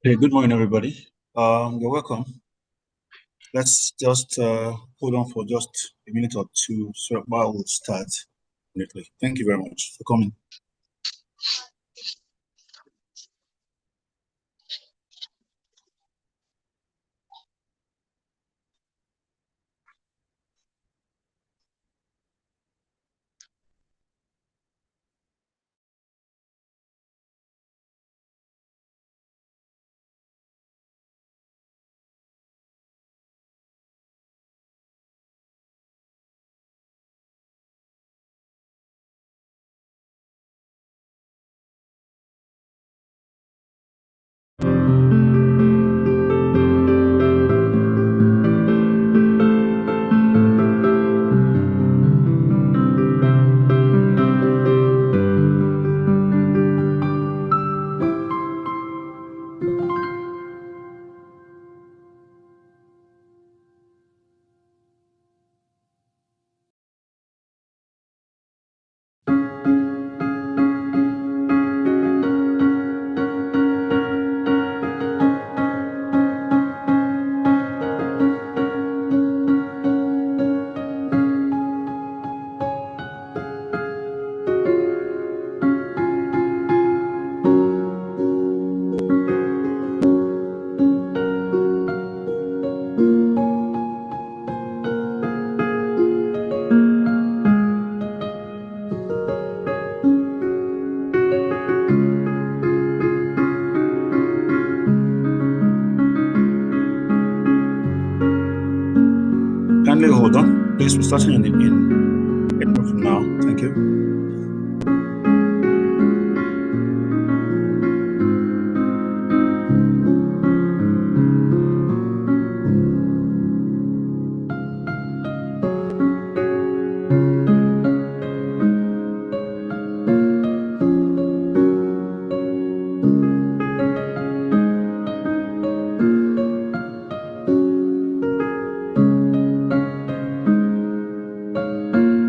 Hey, good morning, everybody. You're welcome. Let's just hold on for just a minute or two so while we'll start immediately. Thank you very much for coming. Kindly hold on. Please, we're starting in a minute from now. Thank you.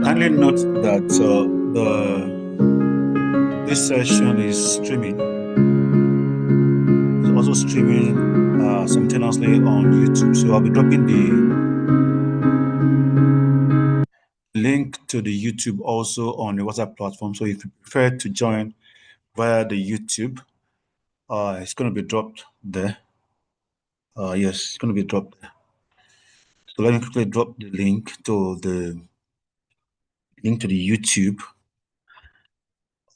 Kindly note that this session is streaming. It's also streaming simultaneously on YouTube. So I'll be dropping the link to the YouTube also on the WhatsApp platform. So if you prefer to join via the YouTube, it's going to be dropped there. Yes, it's going to be dropped there. So let me quickly drop the link to the YouTube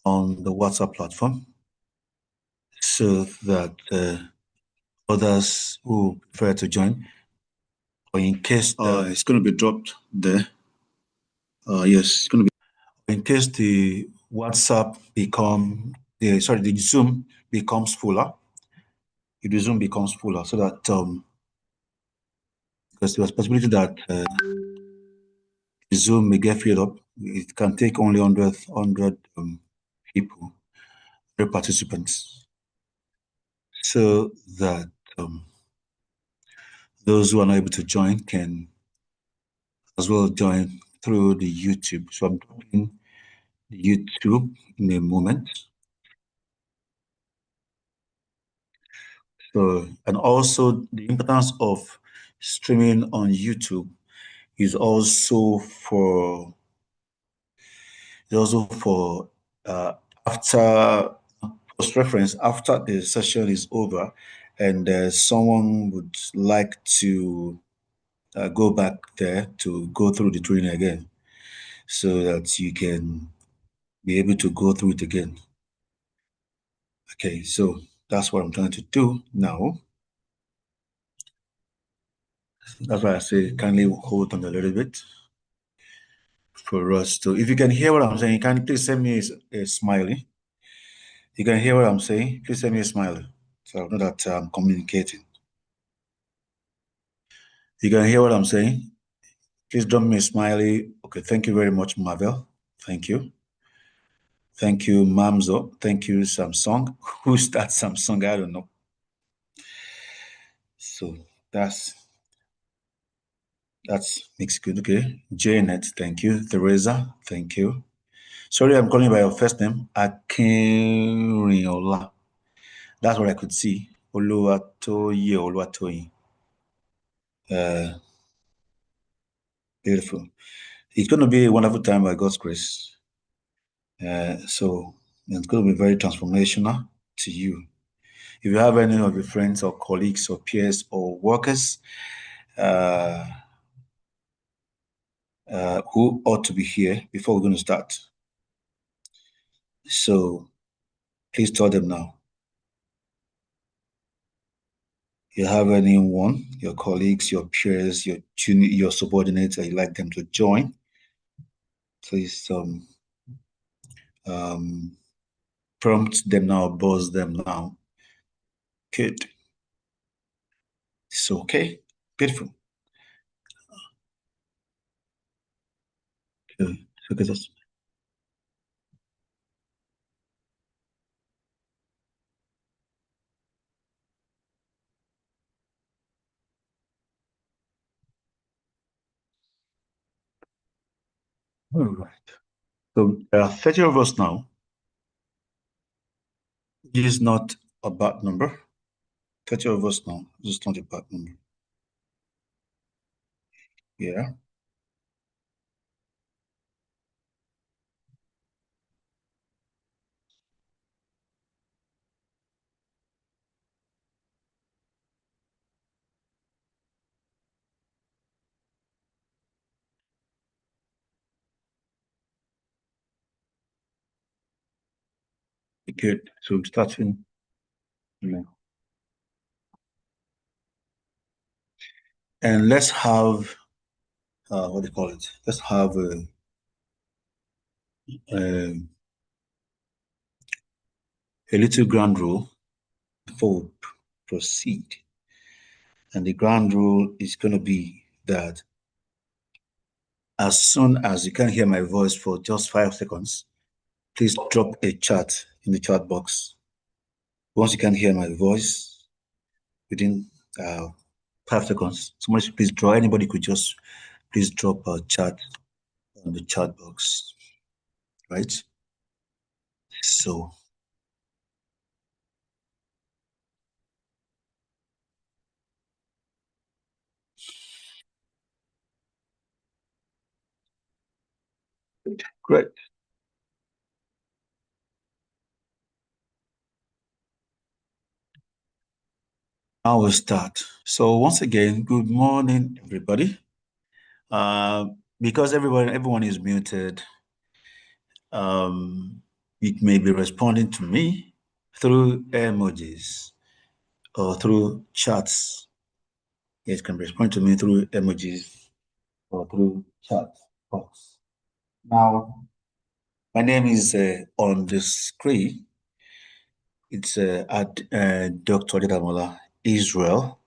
on the WhatsApp platform so that others who prefer to join, or in case it's going to be dropped there. Yes, it's going to be in case the WhatsApp the Zoom becomes fuller. If the Zoom becomes fuller, so that because there's a possibility that the Zoom may get filled up. It can take only 100 people, 100 participants, so that those who are not able to join can as well join through the YouTube. So I'm dropping the YouTube in a moment. So, and also the importance of streaming on YouTube is also for uh, after post reference after the session is over, and someone would like to go back there to go through the training again, so that you can be able to go through it again. Okay, so that's what I'm trying to do now. That's why I say kindly hold on a little bit for us to. If you can hear what I'm saying, can you please send me a smiley? You can hear what I'm saying? Please send me a smiley, so I know that I'm communicating. You can hear what I'm saying? Please drop me a smiley. Okay, thank you very much, Marvel. Thank you. Thank you, Mamzo. Thank you, Samsung. Who's that Samsung? I don't know. So that's makes good. Okay. Janet, thank you. Teresa, thank you. Sorry, I'm calling you by your first name. Akinriola. That's what I could see. Oluwatoyin. Uh, Beautiful. It's going to be a wonderful time by God's grace. So it's going to be very transformational to you. If you have any of your friends or colleagues or peers or workers uh, who ought to be here before we're going to start, so please tell them now. You have anyone, your colleagues, your peers, your subordinates that you like them to join, please um, prompt them now, buzz them now. Good. It's okay. Beautiful. Good. Look at this. All right. So there are 30 of us now. This is not a bad number. 30 of us now. This is not a bad number. Yeah. Good. So I'm starting now. And let's have what do you call it? Let's have a, a little ground rule before we proceed. And the ground rule is going to be that as soon as you can hear my voice for just 5 seconds, please drop a chat in the chat box. Once you can hear my voice within uh, 5 seconds, somebody should please draw. Anybody could just please drop a chat on the chat box, right? So, great. Now we'll start. So once again, good morning, everybody. Uh, because everyone is muted, it may be responding to me through emojis or through chats. It can respond to me through emojis or through chat box. Now, my name is on the screen. It's at Dr. Dedamola Israel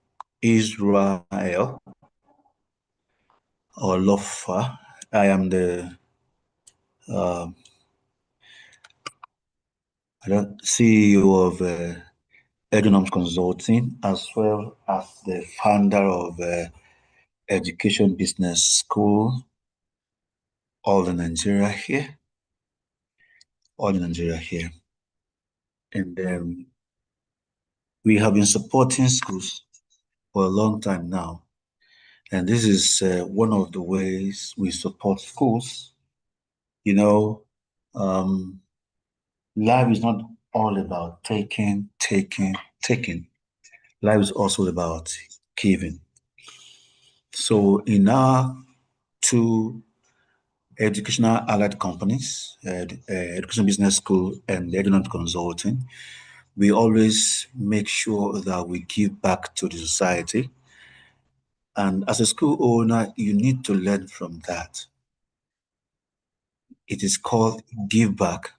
or Lofa. I am the uh, CEO of Economics Consulting, as well as the founder of Education Business School, all in Nigeria here, all in Nigeria here. And we have been supporting schools for a long time now. And this is one of the ways we support schools. You know, um, life is not all about taking. Life is also about giving. So in our two educational allied companies, Education Business School and Economic Consulting, we always make sure that we give back to the society. And as a school owner, you need to learn from that. It is called give back,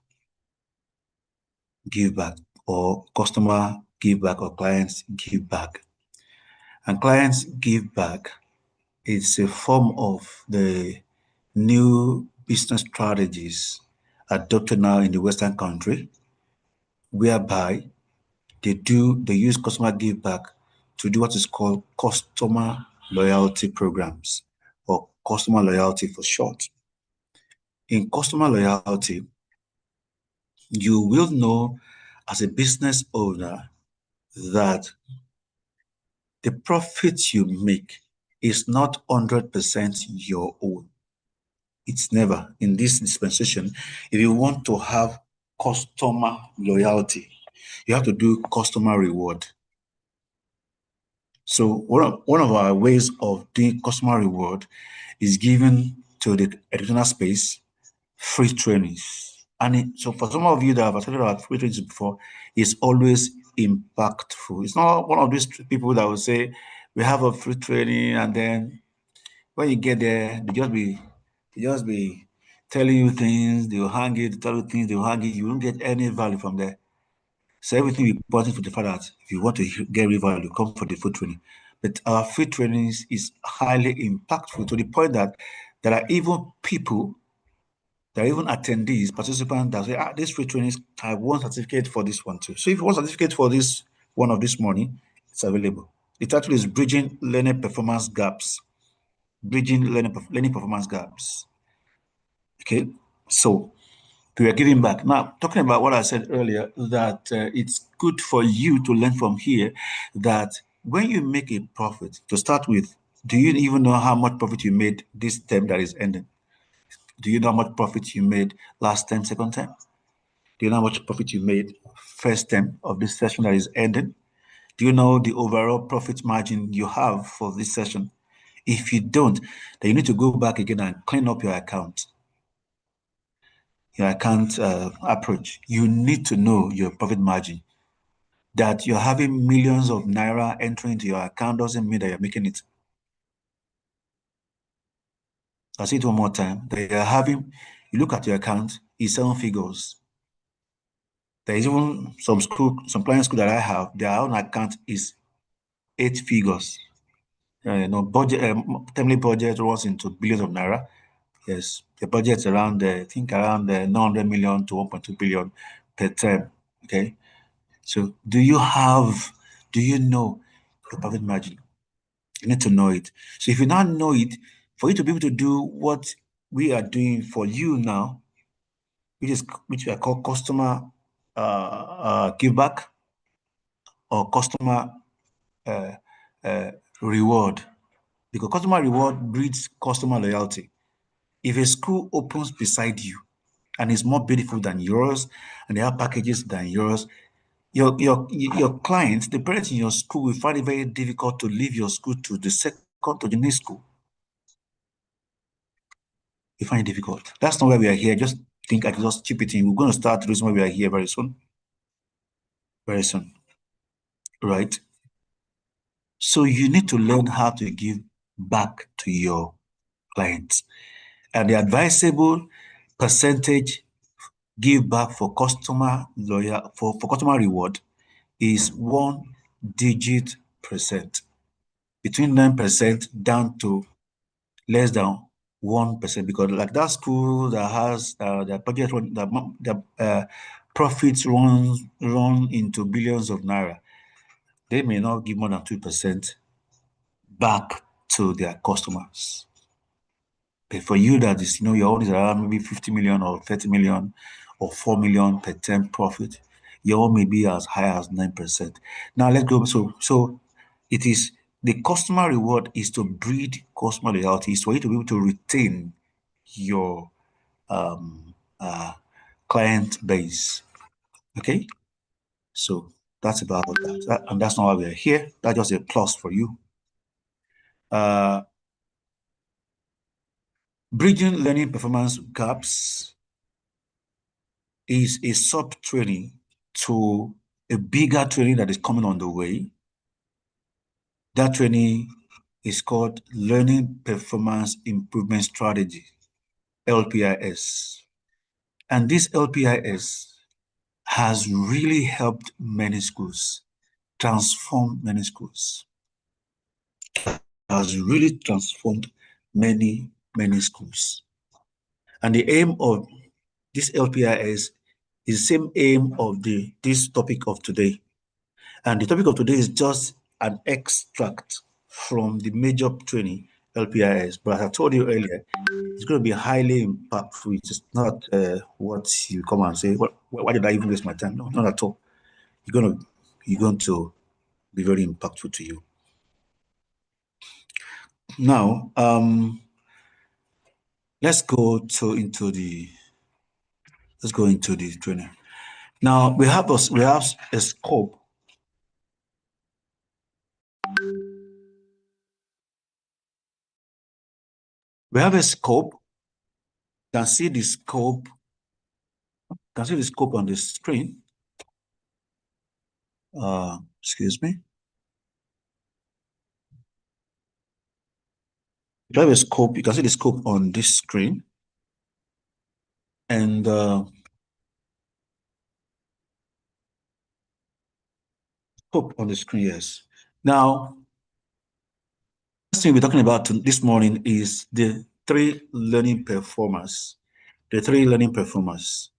or customer give back, or clients give back. And clients give back is a form of the new business strategies adopted now in the Western country, whereby they use customer give back to do what is called customer loyalty programs, or customer loyalty for short. In customer loyalty, you will know as a business owner that the profit you make is not 100% your own. It's never in this dispensation. If you want to have customer loyalty, you have to do customer reward. So one of our ways of doing customer reward is given to the educational space free trainings. And so for some of you that have attended our free trainings before, it's always impactful. It's not one of these people that will say, we have a free training, and then when you get there, they just be telling you things, they will hang you, they tell you things, they will hang you. You won't get any value from there. So everything we pointing to the fact that if you want to get real value, come for the free training. But our free trainings is highly impactful to the point that there are even people, there are even attendees, participants that say, this free training, I want certificate for this one too. So if you want certificate for this one of this morning, it's available. It actually is bridging learning performance gaps, learning performance gaps. Okay, so we are giving back. Now, talking about what I said earlier, that it's good for you to learn from here that when you make a profit, to start with, do you even know how much profit you made this term that is ending? Do you know how much profit you made last term, second term? Do you know how much profit you made first term of this session that is ending? Do you know the overall profit margin you have for this session? If you don't, then you need to go back again and clean up your account approach. You need to know your profit margin. That you're having millions of naira entering into your account doesn't mean that you're making it. I'll say it one more time. That you're having, you look at your account, it's 7 figures. There is even some client school that I have, their own account is 8 figures. Budget, termly budget runs into billions of naira. Yes, the budget's around, I think around 900 million to 1.2 billion per term. Okay. So do you know your profit margin? You need to know it. So if you now know it, for you to be able to do what we are doing for you now, which I call customer give back or customer uh, uh, reward, because customer reward breeds customer loyalty. If a school opens beside you and is more beautiful than yours, and they have packages than yours, your clients, the parents in your school, will find it very difficult to leave your school to the second to the next school. You find it difficult. That's not why we are here. Just think I can just chip it in. We're going to start the reason why we are here very soon. Very soon. Right? So you need to learn how to give back to your clients. And the advisable percentage give back for customer reward is 1 digit percent. Between 9% down to less than 1%, because like that school that has the budget the profits run into billions of naira, they may not give more than 2% back to their customers. But for you that is, your own is around maybe 50 million or 30 million or 4 million per term profit, your own may be as high as 9%. Now let's go. So it is the customer reward is to breed customer loyalty, is for you to be able to retain your um, uh, client base. Okay, so that's about and that's not why we are here. That's just a plus for you. Uh, Bridging learning performance gaps is a sub training to a bigger training that is coming on the way. That training is called Learning Performance Improvement Strategy, LPIS. And this LPIS has really helped many schools, transformed many schools, has really transformed many schools. And the aim of this LPIS is the same aim of this topic of today. And the topic of today is just an extract from the major training, LPIS. But as I told you earlier, it's going to be highly impactful. It's not what you come and say, why did I even waste my time? No, not at all. You're going to be very impactful to you. Now, let's go to into the let's go into the training. Now we have a scope. We have a scope. You can see the scope. You can see the scope on the screen. Excuse me. You have a scope. You can see the scope on this screen, and scope on the screen. Yes. Now, first thing we're talking about this morning is the three learning performers. The three learning performers.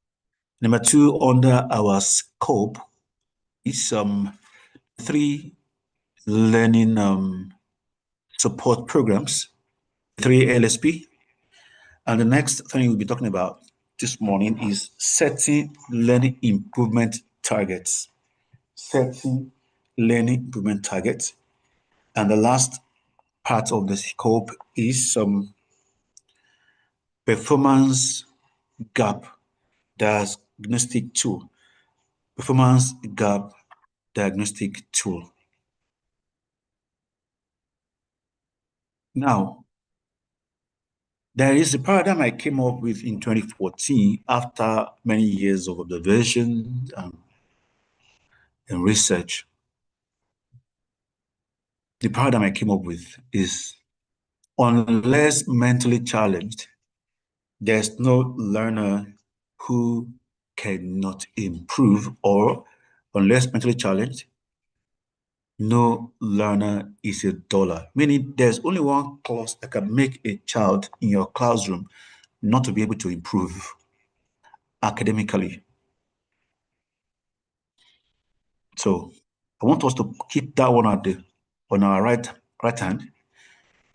Number two under our scope is three learning support programs, three LSP. And the next thing we'll be talking about this morning is setting learning improvement targets. Setting learning improvement targets. And the last part of the scope is some performance gap diagnostic tool. Performance gap diagnostic tool. Now, there is a paradigm I came up with in 2014 after many years of observation and research. The paradigm I came up with is unless mentally challenged, there's no learner who cannot improve, or unless mentally challenged, no learner is a dollar. Meaning there's only one clause that can make a child in your classroom not to be able to improve academically. So I want us to keep that one on our right hand,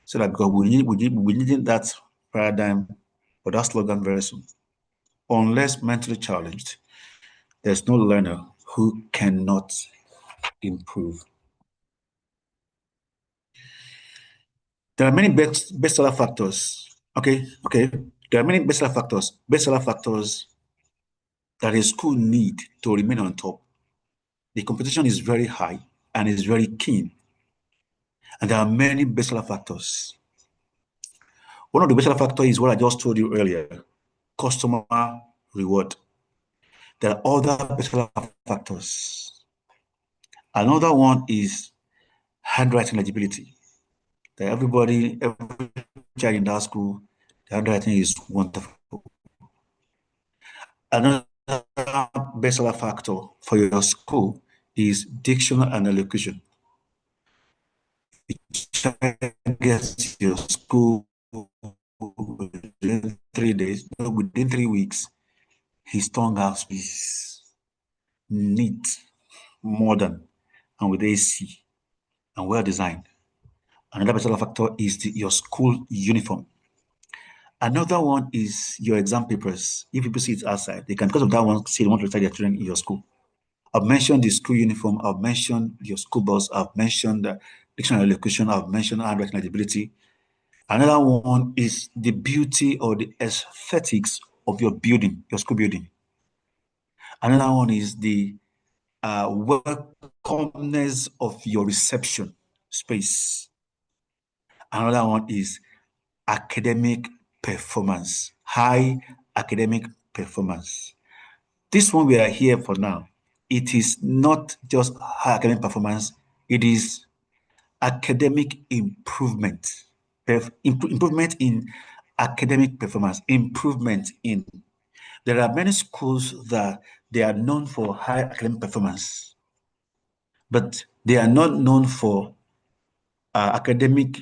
so that because we need that paradigm or that slogan very soon. Unless mentally challenged, there's no learner who cannot improve. There are many bestseller factors. Okay. There are many bestseller factors. Bestseller factors that a school need to remain on top. The competition is very high and is very keen. And there are many bestseller factors. One of the bestseller factors is what I just told you earlier, customer reward. There are other bestseller factors. Another one is handwriting legibility. That every child in that school, the handwriting is wonderful. Another bestseller factor for your school is diction and elocution. Gets your school within 3 days, no, within 3 weeks, his tongue has is neat, modern, and with AC and well designed. Another bestseller factor is your school uniform. Another one is your exam papers. If people see it outside, they can, because of that one, say they want to recite their children in your school. I've mentioned the school uniform. I've mentioned your school bus. I've mentioned the dictionary elocution. I've mentioned handwriting legibility. Another one is the beauty or the aesthetics of your building, your school building. Another one is the welcomeness of your reception space. Another one is academic performance, high academic performance. This one we are here for now. It is not just high academic performance, it is academic improvement. Improvement in academic performance, improvement in. There are many schools that they are known for high academic performance, but they are not known for academic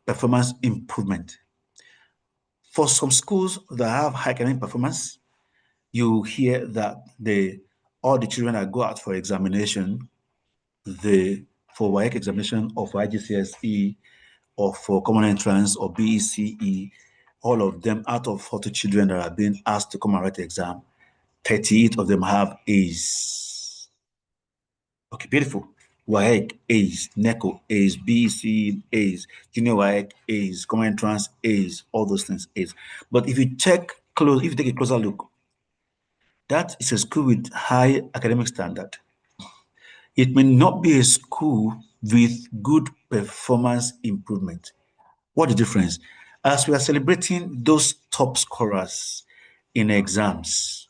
performance improvement. For some schools that have high academic performance, you hear that all the children that go out for examination, for WAEC examination or for IGCSE or for common entrance or BECE, all of them out of 40 children that are being asked to come and write the exam, 38 of them have A's. Okay, beautiful. WAEC A's, NECO A's, BC A's, Junior WAEC A's, Common Entrance A's, all those things A's. But if you check close, if you take a closer look, that is a school with high academic standard. It may not be a school with good performance improvement. What the difference? As we are celebrating those top scorers in exams,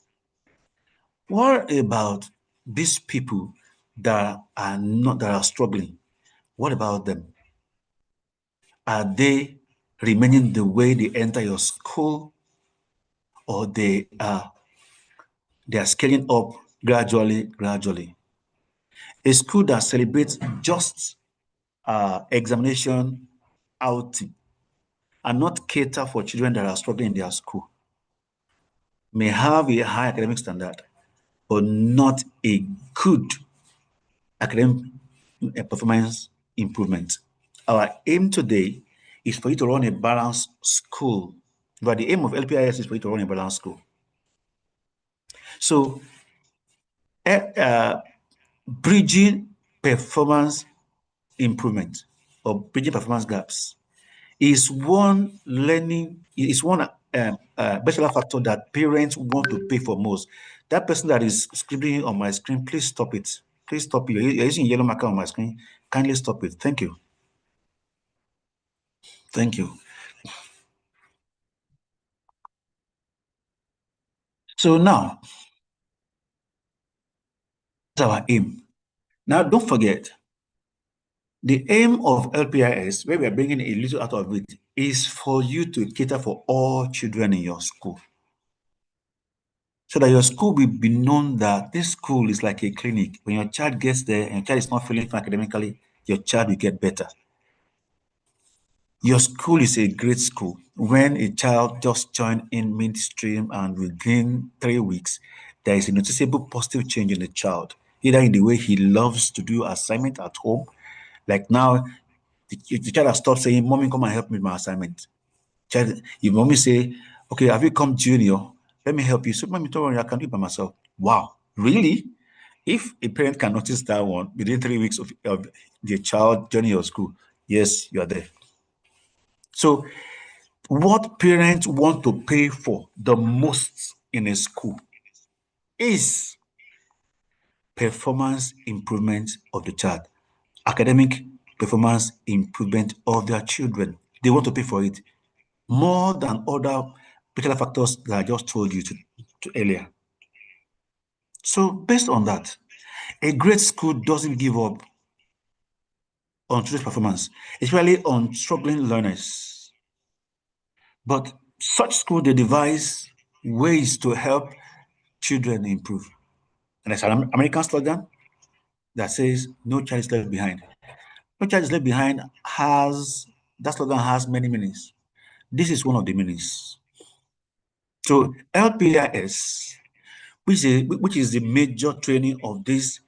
what about these people that are struggling? What about them? Are they remaining the way they enter your school, or they are scaling up gradually? A school that celebrates just examination outing and not cater for children that are struggling in their school may have a high academic standard, but not a good academic performance improvement. Our aim today is for you to run a balanced school. But the aim of LPIS is for you to run a balanced school. So, bridging performance improvement or bridging performance gaps is one bachelor factor that parents want to pay for most. That person that is scribbling on my screen, please stop it. Please stop it. You're using yellow marker on my screen. Kindly stop it. Thank you. Thank you. So now, that's our aim. Now, don't forget, the aim of LPIS, where we are bringing a little out of it, is for you to cater for all children in your school. So that your school will be known that this school is like a clinic. When your child gets there and your child is not feeling fine academically, your child will get better. Your school is a great school. When a child just joined in midstream and within 3 weeks, there is a noticeable positive change in the child, either in the way he loves to do assignment at home. Like now, the child has stopped saying, "Mommy, come and help me with my assignment." Child, if mommy say, "Okay, have you come junior? Let me help you." So, mommy, don't worry, I can do it by myself. Wow, really? If a parent can notice that one within 3 weeks of the child joining your school, yes, you are there. So, what parents want to pay for the most in a school is performance improvement of the child, academic performance improvement of their children. They want to pay for it more than other particular factors that I just told you to earlier. So, based on that, a great school doesn't give up on students' performance, especially on struggling learners. But such school, they devise ways to help children improve. And there's an American slogan that says, "No child is left behind." No child is left behind that slogan has many meanings. This is one of the meanings. So LPIS, which is the major training of this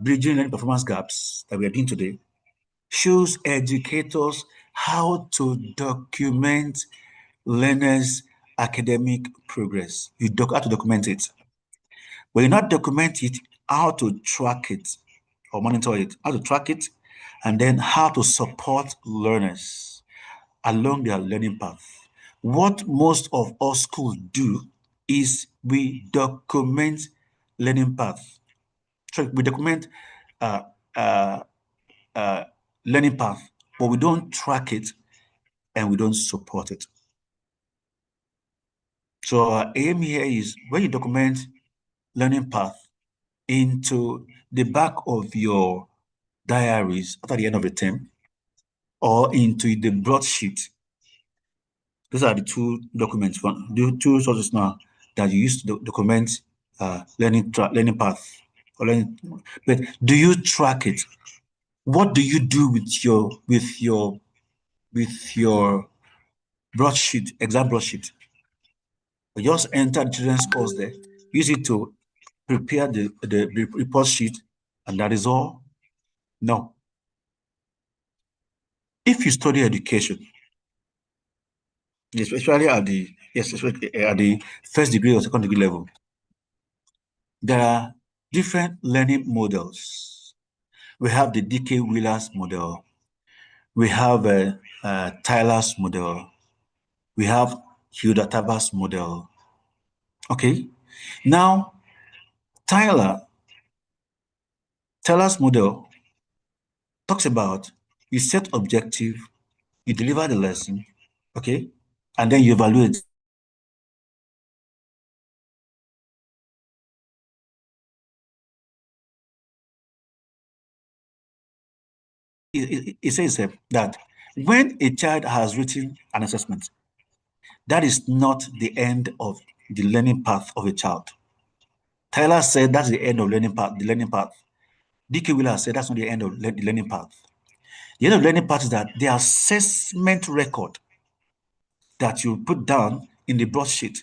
bridging learning performance gaps that we are doing today, shows educators how to document learners' academic progress. How to document it. When you not document it, how to track it or monitor it, how to track it, and then how to support learners along their learning path. What most of us schools do is we document learning path. So we document uh, uh, uh, learning path, but we don't track it and we don't support it. So our aim here is when you document learning path into the back of your diaries after the end of the term or into the broadsheet. Those are the two documents, the two sources now that you use to document learning path or learning. But do you track it? What do you do with your broadsheet, exam broadsheet? You just enter the children's course there, use it to prepare the report sheet, and that is all? No. If you study education, especially at the first degree or second degree level, there are different learning models. We have the DK Wheeler's model. We have Tyler's model. We have Hilda Taba's model. Okay. Now, Tyler, Tyler's model talks about you set objective, you deliver the lesson, okay, and then you evaluate. It says that when a child has written an assessment, that is not the end of the learning path of a child. Tyler said that's the end of learning path, the learning path. DK Wheeler said that's not the end of the learning path. The end of learning path is that the assessment record that you put down in the broadsheet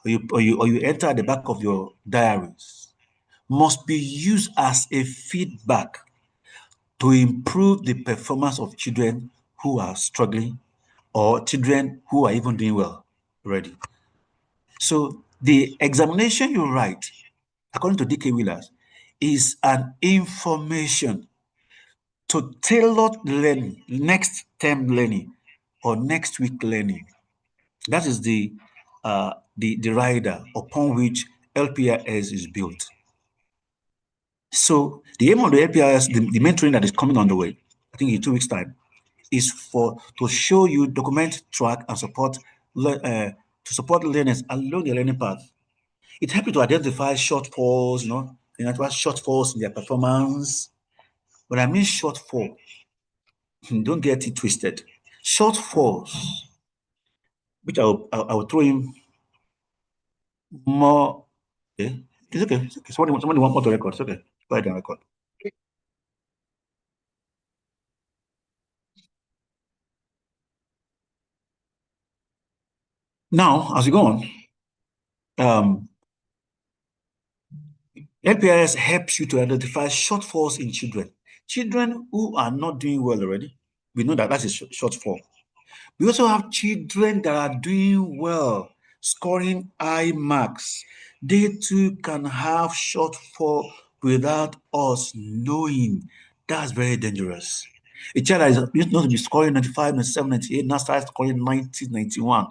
or you enter at the back of your diaries must be used as a feedback to improve the performance of children who are struggling or children who are even doing well already. So the examination you write, according to DK Wheelers, is an information to tailor learning, next term learning, or next week learning. That is the rider upon which LPIS is built. So the aim of the LPIS, the main training that is coming on the way, I think in 2 weeks' time, is to show you, document, track, and to support learners along the learning path. It helps you to identify shortfalls, identify shortfalls in their performance. When I mean shortfall, don't get it twisted. Shortfalls, which I will throw in more. Okay, it's okay. It's okay. Somebody want to record. It's okay. Go ahead and record. Now, as we go on, um, LPIS helps you to identify shortfalls in children. Children who are not doing well already, we know that that's a shortfall. We also have children that are doing well, scoring high marks. They too can have shortfall without us knowing. That's very dangerous. A child that is used not to be scoring 95, 97, 98, now starts scoring 90, 91.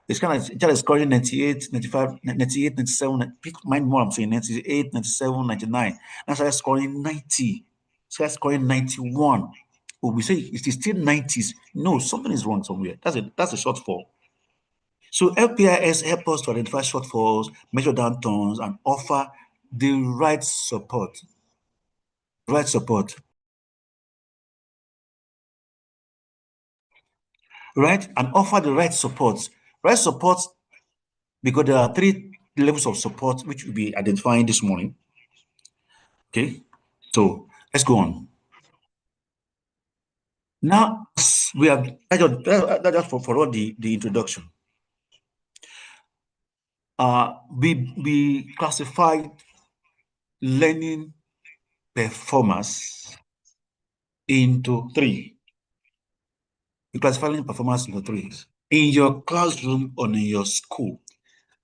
It's kind of child is scoring 98, 95, 98, 97. Mind more, I'm saying 98, 97, 99. Now starts scoring 90. Starts scoring 91. Oh, we say it is still 90s. No, something is wrong somewhere. That's a shortfall. So LPIS help us to identify shortfalls, measure downturns, and offer the right support. Right support. Right? And offer the right support. Right support, because there are three levels of support which we'll be identifying this morning. Okay. So let's go on. Now, we have that's just for all the introduction. We classified learning performance into three. We classify learning performance into three. In your classroom or in your school,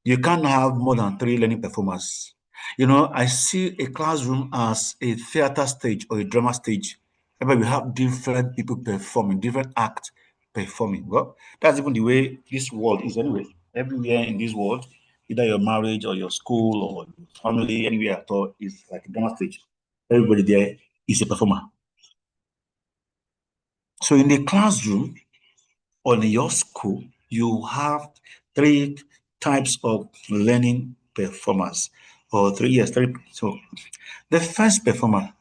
you can't have more than three learning performance. I see a classroom as a theater stage or a drama stage, where we have different people performing, different acts performing. Well, that's even the way this world is anyway. Everywhere in this world, either your marriage or your school or your family, anywhere at all, is like a drama stage. Everybody there is a performer. So in the classroom or in your school, you have three types of learning performance, or three, yes, three. So the first performer.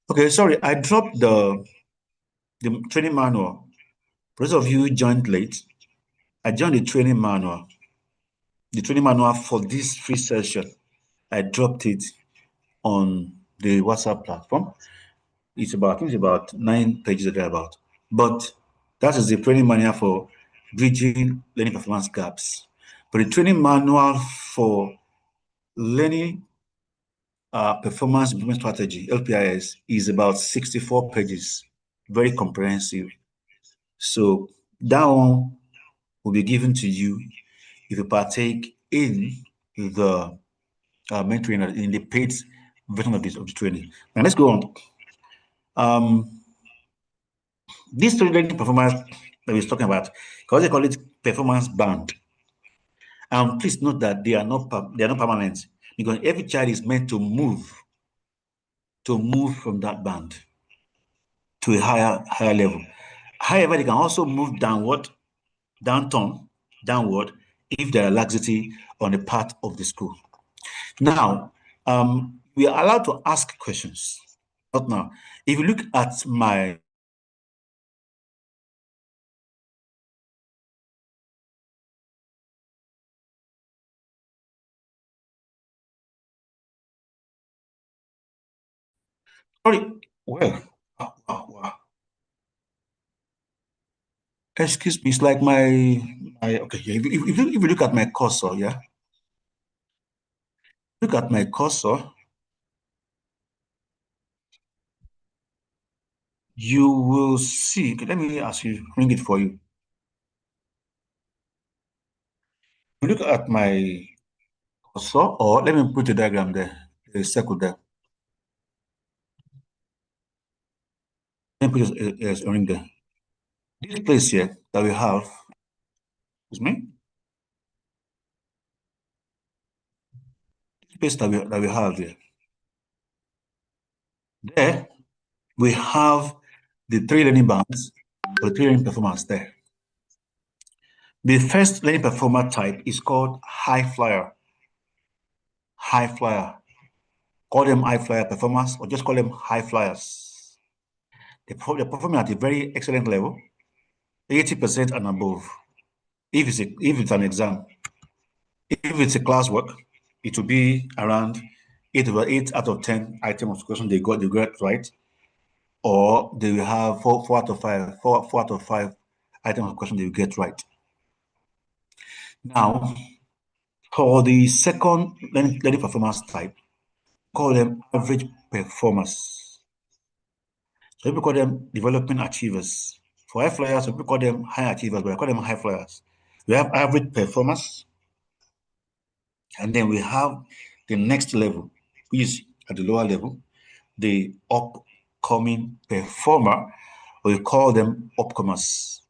Okay, sorry, I dropped the training manual. For those of you who joined late, I joined the training manual. The training manual for this free session, I dropped it on the WhatsApp platform. I think it's about 9 pages thereabout. But that is the training manual for bridging learning performance gaps. But the training manual for learning performance improvement strategy, LPIS, is about 64 pages, very comprehensive. So that one will be given to you if you partake in the mentoring, in the paid version of the training. Now let's go on. These three learning performance that we're talking about, because they call it performance band. Please note that they are not permanent, because every child is meant to move from that band to a higher level. However, they can also move downward, if there are laxity on the part of the school. Now, we are allowed to ask questions. Not now. If you look at my sorry, well, wow. Excuse me, it's like my okay. Yeah, if you look at my cursor, yeah, look at my cursor, you will see. Okay, let me ask you, bring it for you. You look at my cursor, or let me put a diagram there, a circle there. Let me put a ring there. This place here that we have, excuse me, this place that we have here. There, we have the three learning bands, or the three learning performance there. The first learning performer type is called high flyer. High flyer. Call them high flyer performers, or just call them high flyers. They're performing at a very excellent level, 80% and above. If it's an exam, if it's a classwork, it will be around 8 out of 10 items of question they got right, or they will have four out of five items of question they will get right. Now, for the second learning performance type, call them average performers. So people call them developing achievers. For high flyers, people call them high achievers, but I call them high flyers. We have average performers, and then we have the next level, which is at the lower level, the upcoming performer. We call them upcomers.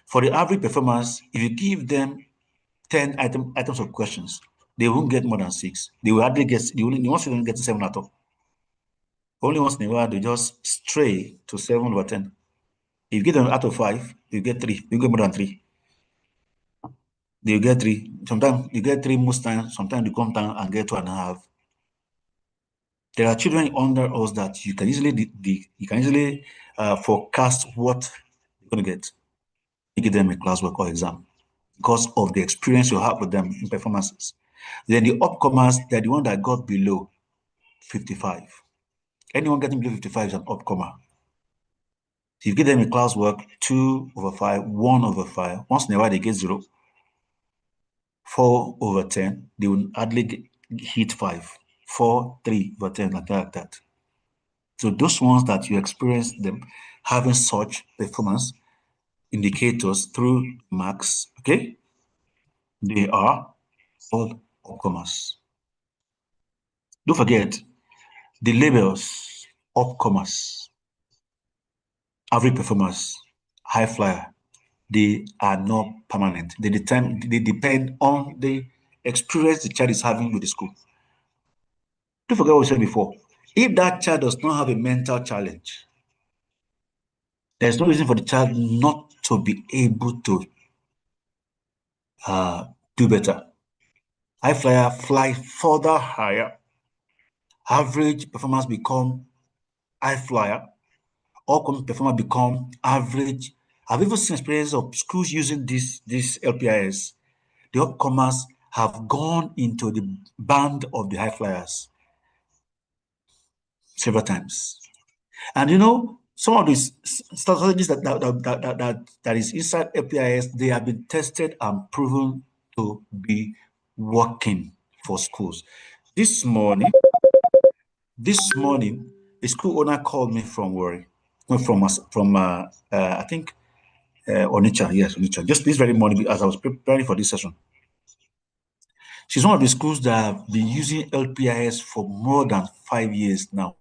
For the average performers, if you give them 10 items of questions, they won't get more than 6. They will hardly get, the ones who don't get 7 at all. Only once in a while, they just stray to 7 over 10. If you get them out of 5, you get 3. You get more than 3. They get 3. Sometimes you get 3 most times. Sometimes you come down and get 2.5. There are children under us that you can easily forecast what you're going to get. You give them a classwork or exam because of the experience you have with them in performances. Then the upcomers, they're the one that got below 55. Anyone getting below 55 is an upcomer. If you give them a classwork, 2 over 5, 1 over 5, once in a while they get 0, 4 over 10, they will hardly hit 5, 4, 3 over 10, like that. So those ones that you experience them having such performance indicators through marks, okay, they are all upcomers. Don't forget the labels: upcomers, average performers, high flyer. They are not permanent. They depend on the experience the child is having with the school. Don't forget what we said before. If that child does not have a mental challenge, there's no reason for the child not to be able to do better. High flyer fly further higher. Average performance become high flyer. All common performer become average. I've even seen experiences of schools using this LPIS. The upcomers have gone into the band of the high flyers several times. And some of these strategies that is inside LPIS, they have been tested and proven to be working for schools. This morning, a school owner called me from Warri, no, from I think Onitsha, yes, Onitsha. Just this very morning, as I was preparing for this session, She's one of the schools that have been using LPIS for more than 5 years now.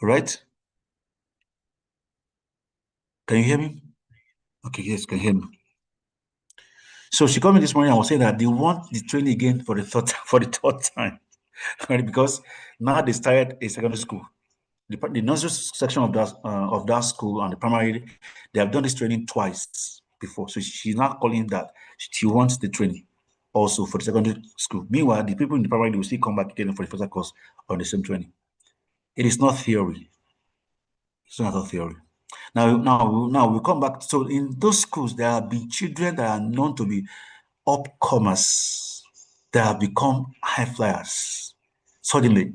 Right? Can you hear me? Okay, yes, can you hear me? So she called me this morning and was saying that they want the training again for the third for the third time. Right? Because now they started a secondary school. The nursery section of that school and the primary, they have done this training twice before. So she's not calling that she wants the training also for the secondary school. Meanwhile, the people in the primary will still come back again for the first course on the same training. It is not theory. It's not a theory. Now we come back. So in those schools, there have been children that are known to be upcomers that have become high flyers suddenly.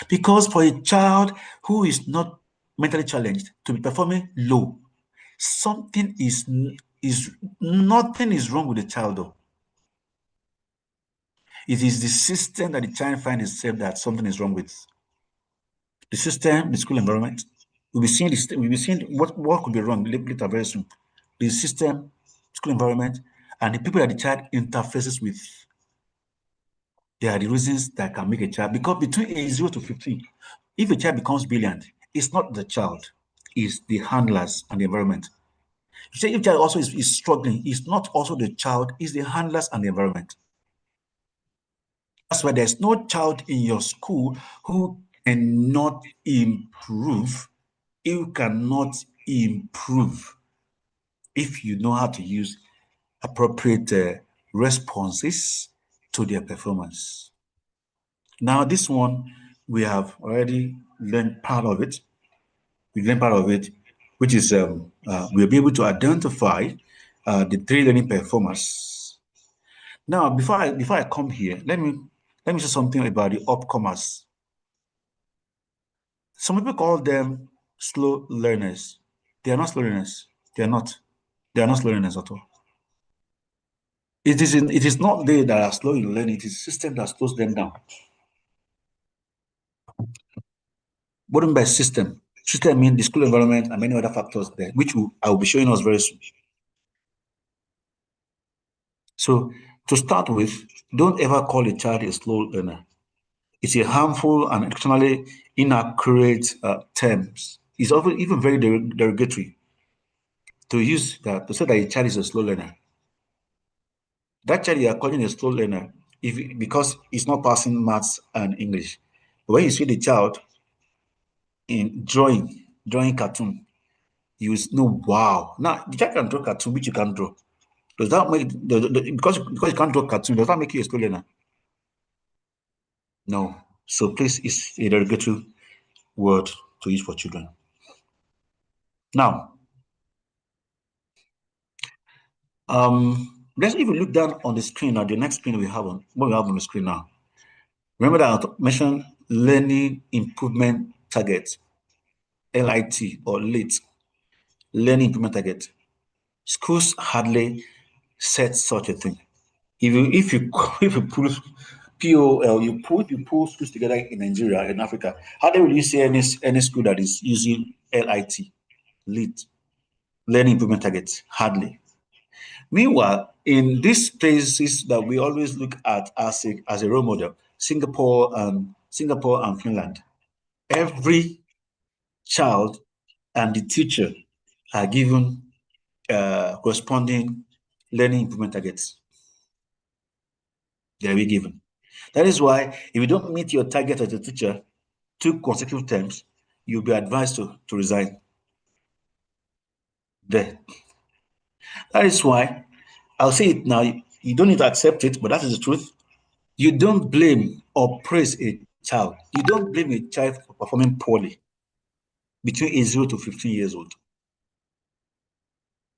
Because for a child who is not mentally challenged to be performing low, something is nothing is wrong with the child though. It is the system that the child finds itself that something is wrong with. The system, the school environment. We'll be seeing what could be wrong later very soon. The system, school environment, and the people that the child interfaces with. They are the reasons that can make a child, because between age 0 to 15, if a child becomes brilliant, it's not the child, it's the handlers and the environment. You say if child also is struggling, it's not also the child, it's the handlers and the environment. That's why there's no child in your school who cannot improve. You cannot improve if you know how to use appropriate responses to their performance. Now, this one, we have already learned part of it. We learned part of it, which is we'll be able to identify the three learning performers. Now, before I come here, let me say something about the upcomers. Some people call them slow learners. They are not slow learners. They are not. They are not slow learners at all. It is not they that are slow in learning. It is the system that slows them down. What do I mean by system? System means the school environment and many other factors there, which I will be showing us very soon. So to start with, don't ever call a child a slow learner. It's a harmful and extremely inaccurate terms. It's often even very derogatory to use that to say that a child is a slow learner. That child you are calling a slow learner because he's not passing maths and English. But when you see the child in drawing cartoon, you will know, wow. Now the child can draw cartoon, which you can draw. Does that make because you can't draw cartoon, does that make you a slow learner? No. So please, it's a derogatory word to use for children. Now, let's even look down on the screen now. The next screen we have on what we have on the screen now. Remember that I mentioned learning improvement target, LIT or LIT, learning improvement target. Schools hardly set such a thing. If you if you put POL, if you pull schools together in Nigeria and Africa, how do you see any school that is using LIT, LIT, learning improvement targets? Hardly. Meanwhile, in these places that we always look at as a role model, Singapore and Finland, every child and the teacher are given corresponding learning improvement targets. They will be given. That is why if you don't meet your target as a teacher 2 consecutive terms, you'll be advised to resign there. That is why I'll say it now. You don't need to accept it, but that is the truth. You don't blame or praise a child. You don't blame a child for performing poorly between age 0 to 15 years old.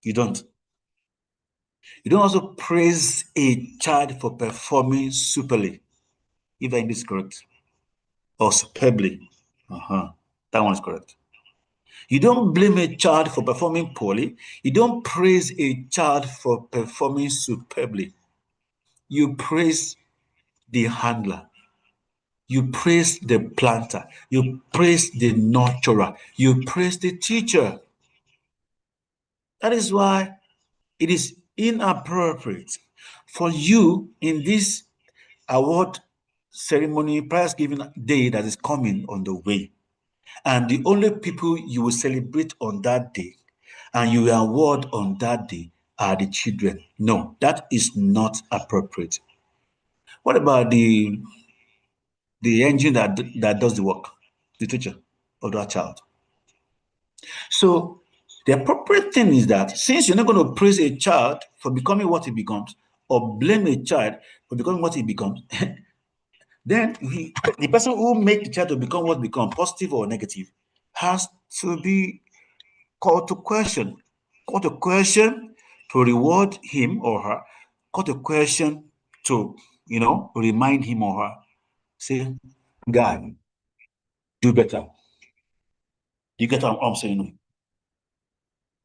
You don't. You don't also praise a child for performing superly, if that is correct, or superbly. That one is correct. You don't blame a child for performing poorly. You don't praise a child for performing superbly. You praise the handler. You praise the planter. You praise the nurturer. You praise the teacher. That is why it is inappropriate for you in this award ceremony, prize giving day that is coming on the way. And the only people you will celebrate on that day and you will award on that day are the children. No, that is not appropriate. What about the engine that does the work, the teacher of that child? So the appropriate thing is that since you're not going to praise a child for becoming what he becomes or blame a child for becoming what he becomes, then the person who make the child to become what become, positive or negative, has to be called to question. Called to question to reward him or her. Called to question to, remind him or her. Say, guy, do better. You get what I'm saying?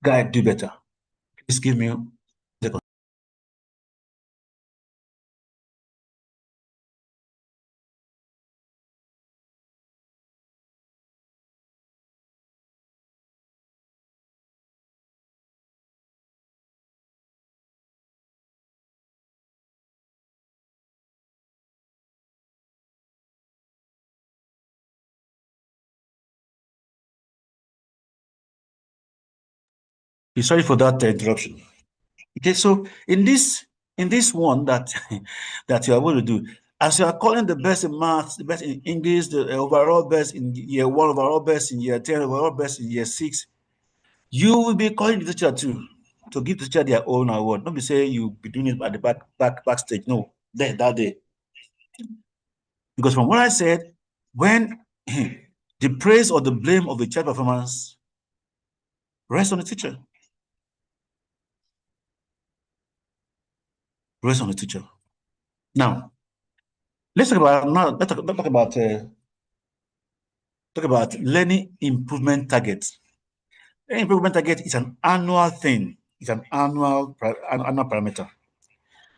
Guy, do better. Please give me a second. Sorry for that interruption. Okay, so in this one that that you are going to do, as you are calling the best in maths, the best in English, the overall best in year one, overall best in year 10, overall best in year 6, you will be calling the teacher too to give the teacher their own award. Don't be saying you be doing it at the backstage. No, there that day. Because from what I said, when the praise or the blame of the child performance rests on the teacher, rests on the teacher. Now, let's talk about learning improvement targets. Learning improvement target is an annual thing. It's an annual parameter.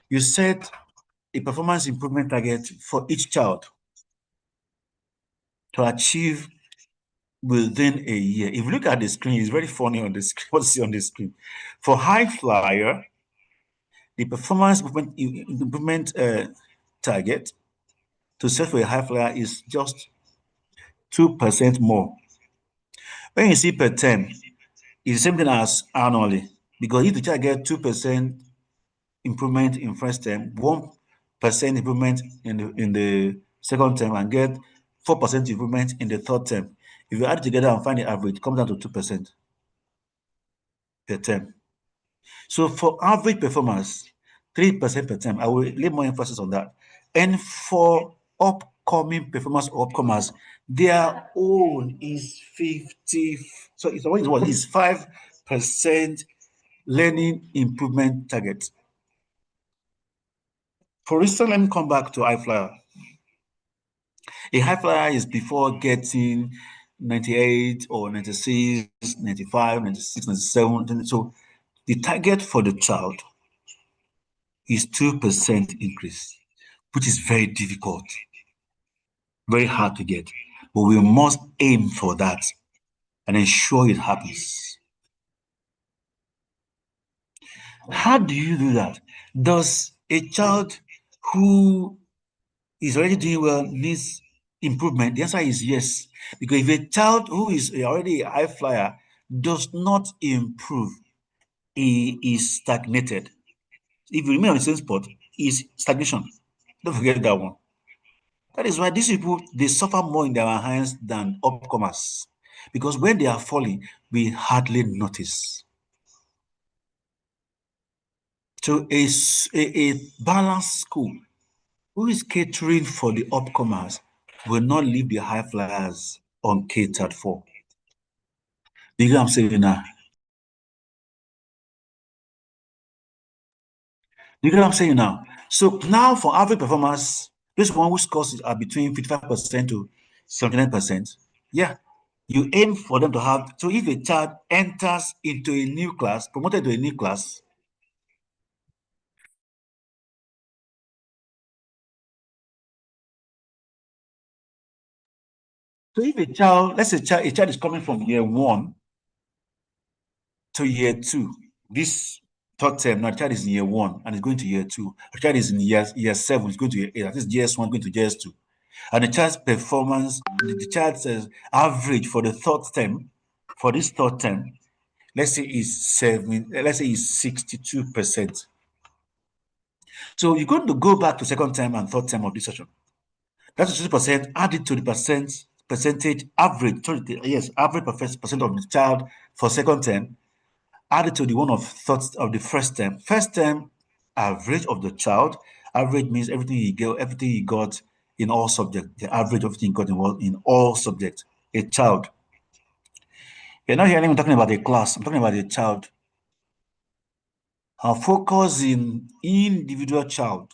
You set a performance improvement target for each child to achieve within a year. If you look at the screen, it's very funny on the screen. What you see on the screen. For high flyer, the performance improvement target to set for a high flyer is just 2% more. When you see per term, it's the same thing as annually. Because if the child get 2% improvement in first term, 1% improvement in the second term, and get 4% improvement in the third term. If you add it together and find the average, it comes down to 2% per term. So for average performance, 3% per term. I will lay more emphasis on that. And for upcoming performance or upcomers, their own is 50. So it's always what is 5% learning improvement target. For instance, let me come back to high flyer. A high flyer is before getting 98 or 96, 95, 96, 97. So the target for the child is 2% increase, which is very difficult, very hard to get. But we must aim for that and ensure it happens. How do you do that? Does a child who is already doing well needs improvement? The answer is yes. Because if a child who is already a high flyer does not improve, he is stagnated. If you remain on the same spot, is stagnation. Don't forget that one. That is why these people they suffer more in their hands than upcomers. Because when they are falling, we hardly notice. So a balanced school who is catering for the upcomers will not leave the high flyers uncatered for. You get what I'm saying now? You get what I'm saying now? So now for average performance, this one whose scores are between 55% to 79%. Yeah. You aim for them to have, so if a child enters into a new class, promoted to a new class, So if a child, let's say a child is coming from year one to year two, this third term, now the child is in year one and is going to year two. The child is in year seven, is going to year eight. That is GS1 going to GS2. And the child's performance, the child says average for the third term, for this third term, let's say is 62%. So you're going to go back to second term and third term of this session. That's 60%, add it to the percentage average, yes, average percent of the child for second term, add it to the one of third of the first term. First term average of the child, average means everything he got in all subjects, the average of everything he got in all subjects. A child. You're not hearing me talking about a class, I'm talking about a child. Our focus in individual child,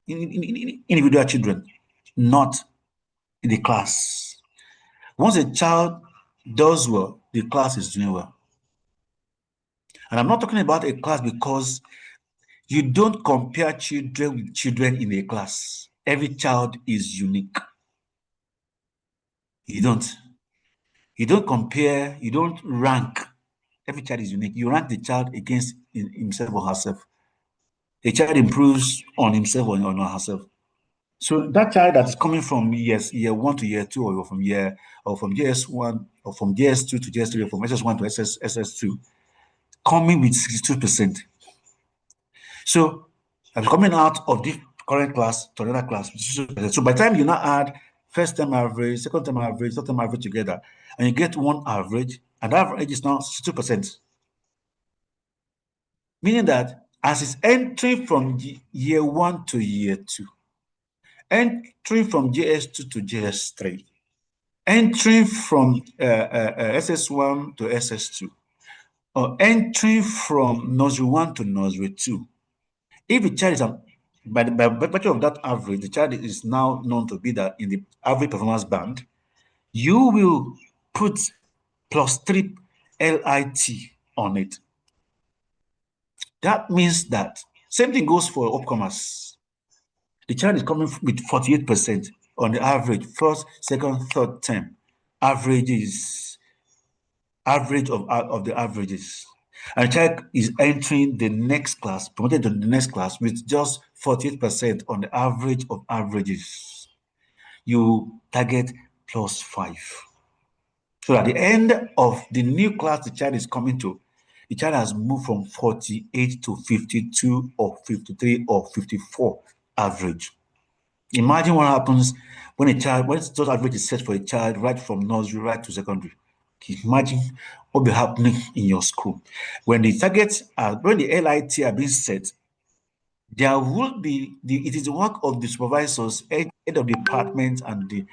in individual children, not in the class. Once a child does well, the class is doing well. And I'm not talking about a class because you don't compare children with children in a class. Every child is unique. You don't. You don't compare, you don't rank. Every child is unique. You rank the child against himself or herself. A child improves on himself or on herself. So that child that is coming from year one to year two, or from JS1 or from JS2 to JS3, or from SS1 to SS2, coming with 62%. So I'm coming out of the current class to another class. So by the time you now add first term average, second term average, third term average together, and you get one average, and that average is now 62%. Meaning that as it's entering from year one to year two, entering from JS2 to JS3, entering from SS1 to SS2, or entering from nursery 1 to nursery 2. If the child is by virtue of that average, the child is now known to be that in the average performance band, you will put +3 LIT on it. That means that same thing goes for upcomers. The child is coming with 48% on the average, first, second, third term. Average of the averages. And the child is entering the next class, promoted to the next class with just 48% on the average of averages. You target +5. So at the end of the new class the child is coming to, the child has moved from 48 to 52 or 53 or 54 average. Imagine what happens when those average is set for a child right from nursery right to secondary. Imagine what will be happening in your school. When the LIT are being set, there will be it is the work of the supervisors, head of department, and the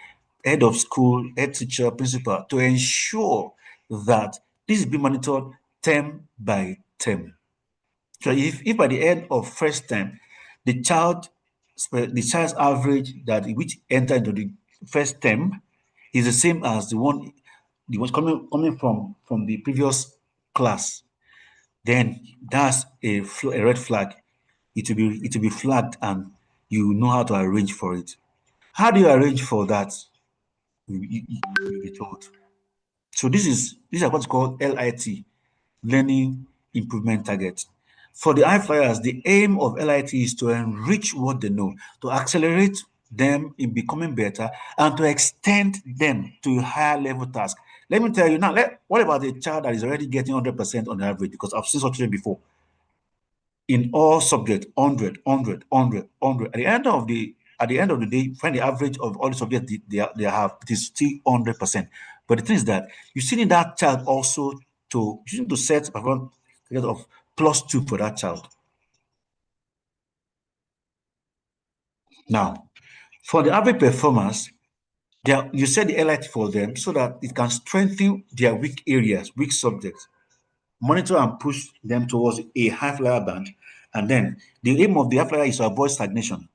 head of school, head teacher, principal, to ensure that this is being monitored term by term. So if by the end of first term, the child's average that which enter into the first term is the same as the one coming from the previous class, then that's a red flag. It will be flagged, and you know how to arrange for it. How do you arrange for that? You'll be told. So these are what's called LIT, learning improvement target. For the high flyers, the aim of LIT is to enrich what they know, to accelerate them in becoming better, and to extend them to a higher level task. Let me tell you now, what about a child that is already getting 100% on average? Because I've seen such children before. In all subjects, 100, 100, 100, 100. At the end of the day, find the average of all the subjects they have, it is still 100%. But the thing is that you still need that child also to set a performance of +2 for that child. Now, for the average performance, you set the LIT for them so that it can strengthen their weak areas, weak subjects, monitor and push them towards a high flyer band. And then the aim of the high flyer is to avoid stagnation,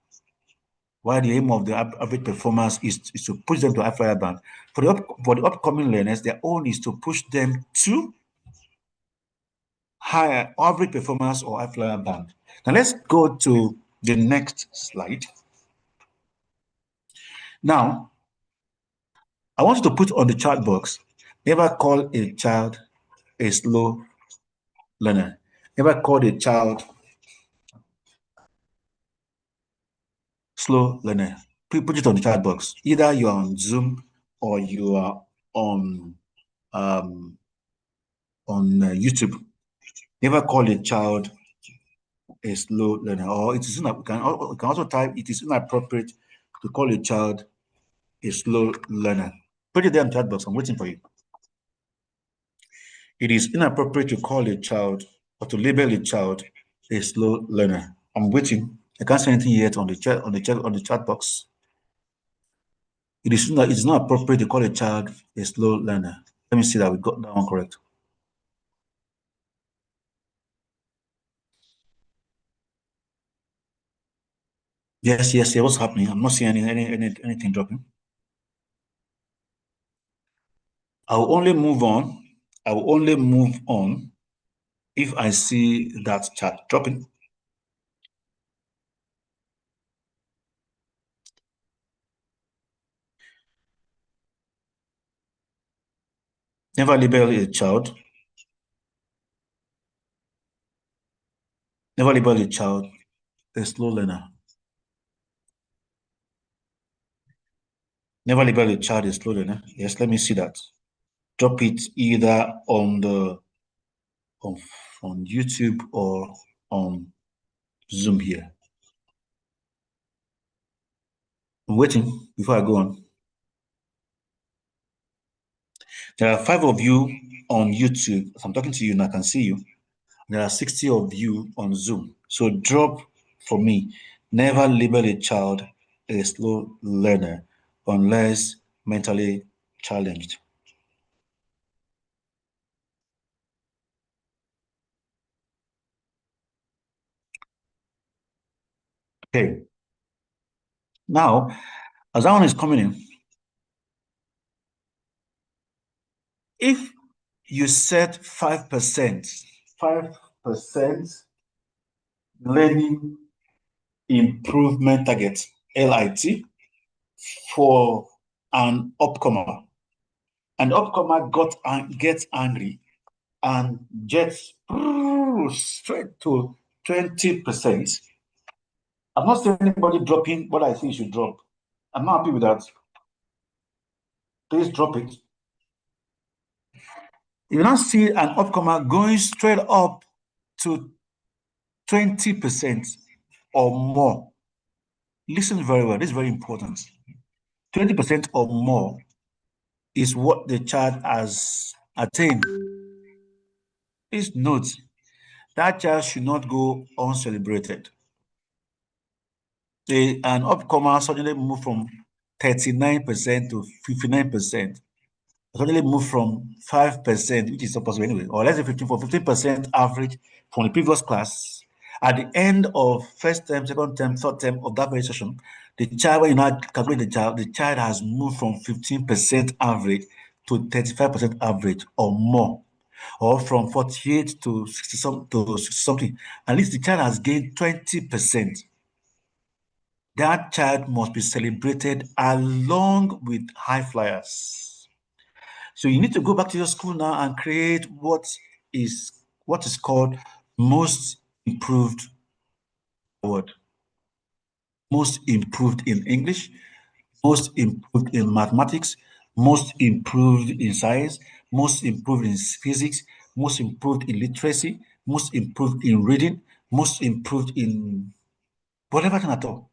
while the aim of the average performance is to push them to high flyer band. For the upcoming learners, their own is to push them to higher average performance or high flyer band. Now let's go to the next slide. Now, I want you to put on the chat box, never call a child a slow learner. Never call a child slow learner. Put it on the chat box. Either you are on Zoom or you are on um, YouTube. Never call a child a slow learner. Or it is you can also type it is inappropriate to call a child a slow learner. Put it there in the chat box. I'm waiting for you. It is inappropriate to call a child or to label a child a slow learner. I'm waiting. I can't say anything yet on the chat box. It is not appropriate to call a child a slow learner. Let me see that we got that one correct. Yes, yes, yeah. What's happening? I'm not seeing anything dropping. I will only move on. I will only move on if I see that chat dropping. Never label a child. Never label a child a slow learner. Never label a child a slow learner. Yes, let me see that. Drop it either on, on YouTube or on Zoom here. I'm waiting before I go on. There are 5 of you on YouTube. As I'm talking to you and I can see you. There are 60 of you on Zoom. So drop for me. Never label a child a slow learner unless mentally challenged. Okay. Now, as that one is coming in, if you set 5%, 5% learning improvement target, LIT, for an upcomer, and upcomer gets angry and gets straight to 20%. I'm not saying anybody dropping what I think you should drop. I'm not happy with that. Please drop it. You now see an upcomer going straight up to 20% or more. Listen very well. This is very important. 20% or more is what the child has attained. Please note that child should not go uncelebrated. An upcomer suddenly moved from 39% to 59%. Suddenly moved from 5%, which is supposed to be anyway, or let's say 15% average from the previous class. At the end of first term, second term, third term of that very session, the child, when you now calculate the child has moved from 15% average to 35% average or more, or from 48 to 60 something. At least the child has gained 20%. That child must be celebrated along with high flyers. So you need to go back to your school now and create is what is called most improved award. Most improved in English, most improved in mathematics, most improved in science, most improved in physics, most improved in literacy, most improved in reading, most improved in whatever thing at all.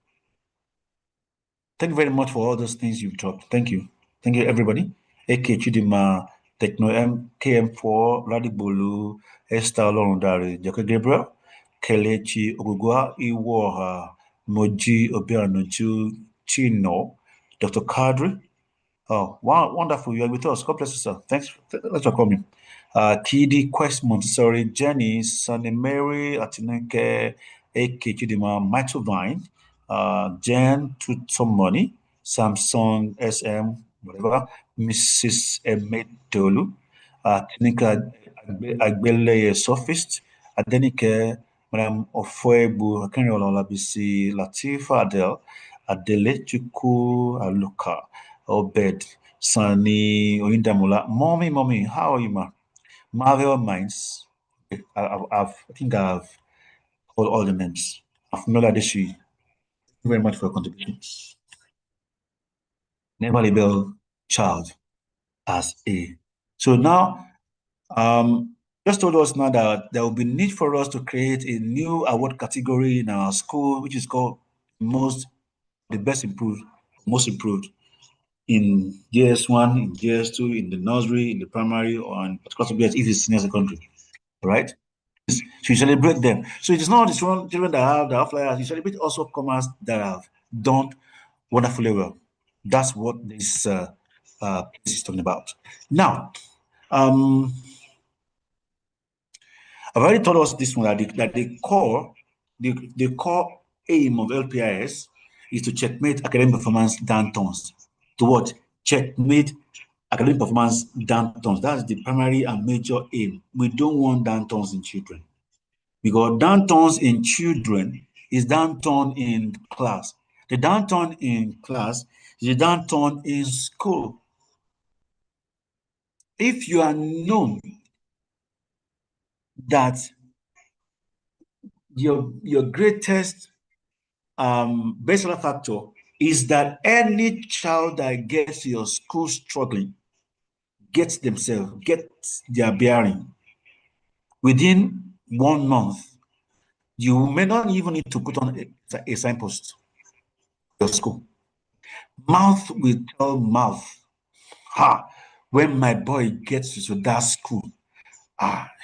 Thank you very much for all those things you've dropped. Thank you. Thank you, everybody. AK Chidima, Techno M, KM4, Radibolu, Esther Lorundare, Joko Gabriel, Kelechi Ogugwa, Iwoha, Moji Obianuju, Chino, Dr. Kadri. Oh, wow, wonderful. You are with us. God bless you, sir. Thanks for coming. Kidi, Quest Montessori, Jenny, Sunny Mary, Atineke, AK Chidima, Michael Vine, Jen Tutomoni, Samsung SM, whatever, Mrs. Emedolu, Klinika Agbeleye Sophist, Adenike, Madam Ofoebu, Akenyola Olabisi, Latifa Adele, Adele Chuku Aluka, Obed, Sunny Oyindamula. Mommy, how are you, ma? Marvel Minds. Okay, I think I've called all the names. Afinola Adeshi. Thank you very much for your contributions. Never label child as a. So now, just told us now that there will be need for us to create a new award category in our school, which is called the best improved, most improved in GS1, in GS2, in the nursery, in the primary, or in particular subjects if it's senior secondary, right? So you celebrate them. So it is not the children that have flyers. You celebrate also comers that have done wonderfully well. That's what this place is talking about. Now, um, I've already told us this one that the core aim of LPIS is to checkmate academic performance downturns. To what? Checkmate academic performance downturns. That's the primary and major aim. We don't want downturns in children because downturns in children is downturn in class. The downturn in class is a downturn in school. If you are known that your greatest baseline factor is that any child that gets your school struggling, gets themselves, gets their bearing within 1 month, you may not even need to put on a signpost your school. Mouth will tell mouth. Ha! When my boy gets to that school,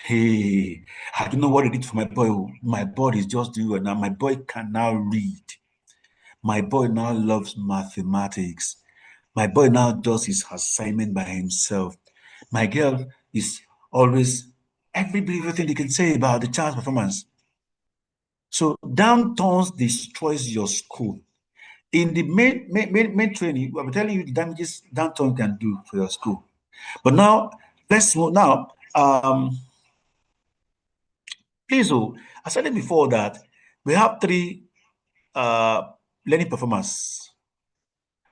hey, I don't know what it did for my boy. My boy is just doing well now. My boy can now read. My boy now loves mathematics. My boy now does his assignment by himself. My girl is always everything they can say about the child's performance. So downturns destroys your school. In the main training, I'm telling you the damages downturn can do for your school. But now let's move now. Please, I said it before that we have three uh, learning performance.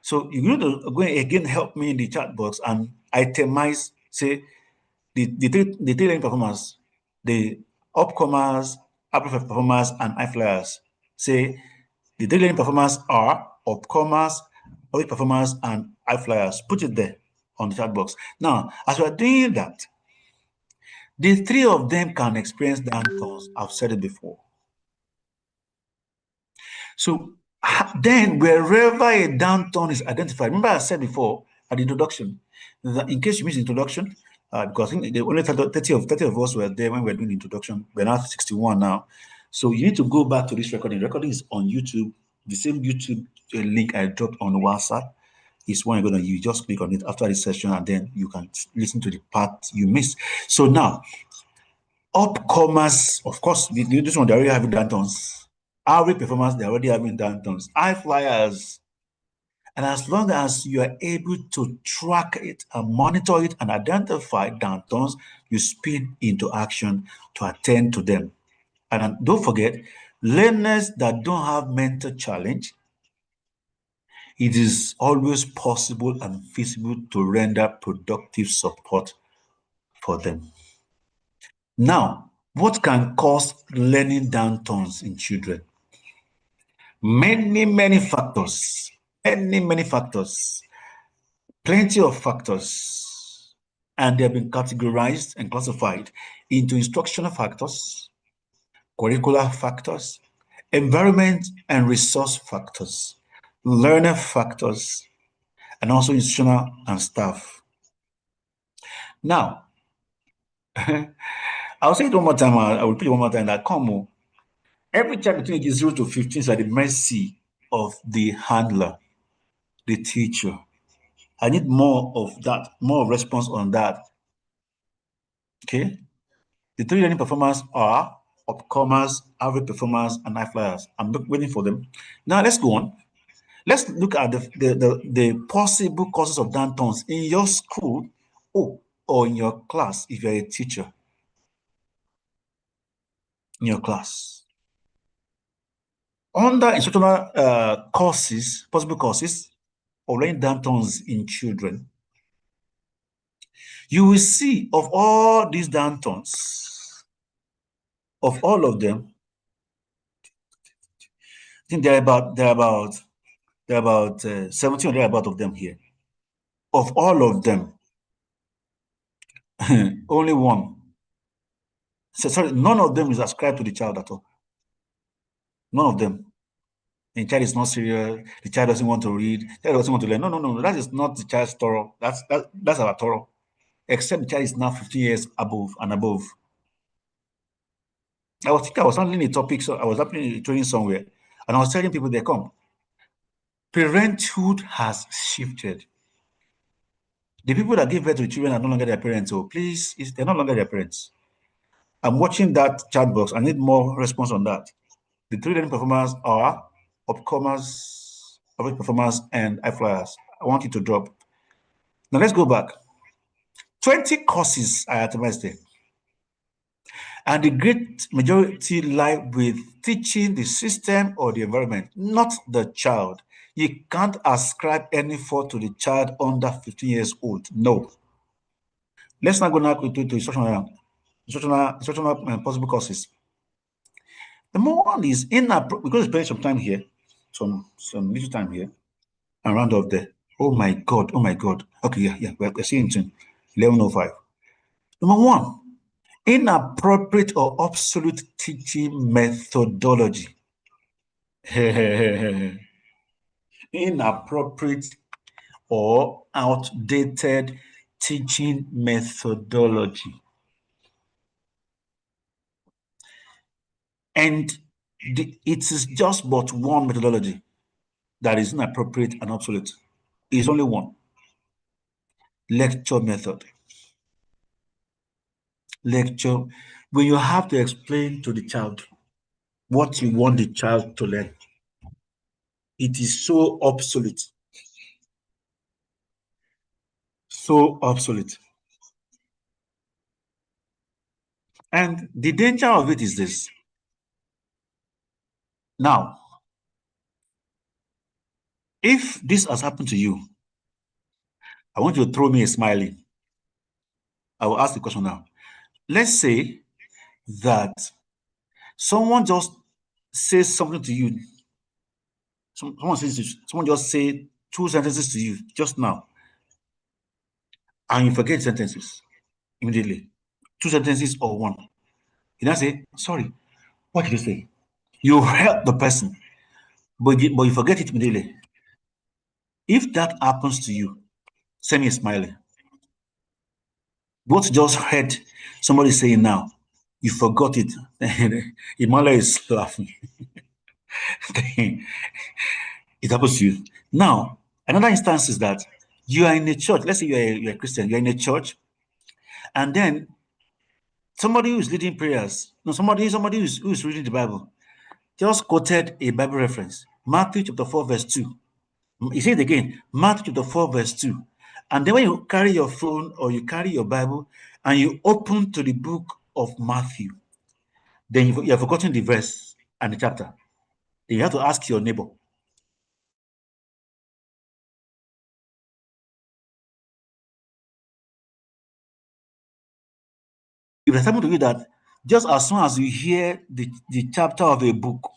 So you're going to go again help me in the chat box and itemize, say the three learning performance, the upcomers, upper performers, and high flyers. Say the three learning performers are upcomers, early performers, and high flyers. Put it there on the chat box. Now, as we're doing that, the three of them can experience downturns. I've said it before. So then, wherever a downturn is identified, remember I said before at the introduction that in case you missed the introduction, because I think the only 30 of us were there when we were doing the introduction. We're now 61 now. So you need to go back to this recording. The recording is on YouTube. The same YouTube link I dropped on WhatsApp is one you're going to use. Just click on it after this session, and then you can listen to the part you missed. So now, upcomers, of course, this one they already having downtowns. Average performance, they're already having downtowns. High flyers, and as long as you are able to track it and monitor it and identify downtowns, you spin into action to attend to them. And don't forget, learners that don't have mental challenge, it is always possible and feasible to render productive support for them. Now, what can cause learning downturns in children? Many factors. Many factors. Plenty of factors. And they have been categorized and classified into instructional factors, curricular factors, environment and resource factors, learner factors, and also institutional and staff. Now, I'll say it one more time. I will repeat it one more time that every child between ages 0 to 15 is at the mercy of the handler, the teacher. I need more of that, more response on that. Okay. The three learning performers are upcomers, average performers, and high flyers. I'm waiting for them. Now let's go on. Let's look at the possible causes of downturns in your school or in your class if you're a teacher in your class. Under instructional courses, possible causes of learning downturns in children, You will see of all these Dantons, of all of them, I think there are about 17 or thereabout of them here. Of all of them, only one. So, sorry, none of them is ascribed to the child at all. None of them. The child is not serious. The child doesn't want to read. The child doesn't want to learn. No, no, no, no. That is not the child's Torah. That's our Torah. Except the child is now 15 years above and above. I was handling a topic, so I was happening a training somewhere, and I was telling people they come. Parenthood has shifted. The people that give birth to children are no longer their parents. So please, they're no longer their parents. I'm watching that chat box. I need more response on that. The three learning performers are upcomers, average performers, and high flyers. I want you to drop. Now let's go back. 20 courses are itemized there. And the great majority lie with teaching the system or the environment, not the child. You can't ascribe any fault to the child under 15 years old. No. Let's not go now to instructional possible causes. The more one is we're going to spend some time here, some little time here, and round off there. Oh my God, oh my God. Okay, yeah, we're seeing it 11:05. Number one, inappropriate or obsolete teaching methodology. Inappropriate or outdated teaching methodology. And it is just but one methodology that is inappropriate and obsolete. It's only one. Lecture method. Lecture, when you have to explain to the child what you want the child to learn, it is so obsolete. So obsolete. And the danger of it is this. Now, if this has happened to you, I want you to throw me a smiley. I will ask the question now. Let's say that someone just says something to you. Someone just say two sentences to you just now, and you forget sentences immediately. Two sentences or one. You now say, sorry, what did you say? You help the person, but you forget it immediately. If that happens to you, send me a smiley. What just heard somebody saying now, you forgot it. Imala is laughing. It happens to you. Now, another instance is that you are in a church. Let's say you're a Christian, you're in a church, and then somebody who's leading prayers, no, somebody who's reading the Bible, just quoted a Bible reference, Matthew chapter 4, verse 2. You say it again, Matthew chapter 4, verse 2. And then when you carry your phone or you carry your Bible and you open to the book of Matthew, then you have forgotten the verse and the chapter. Then you have to ask your neighbor. If it's happened to you that just as soon as you hear the chapter of a book,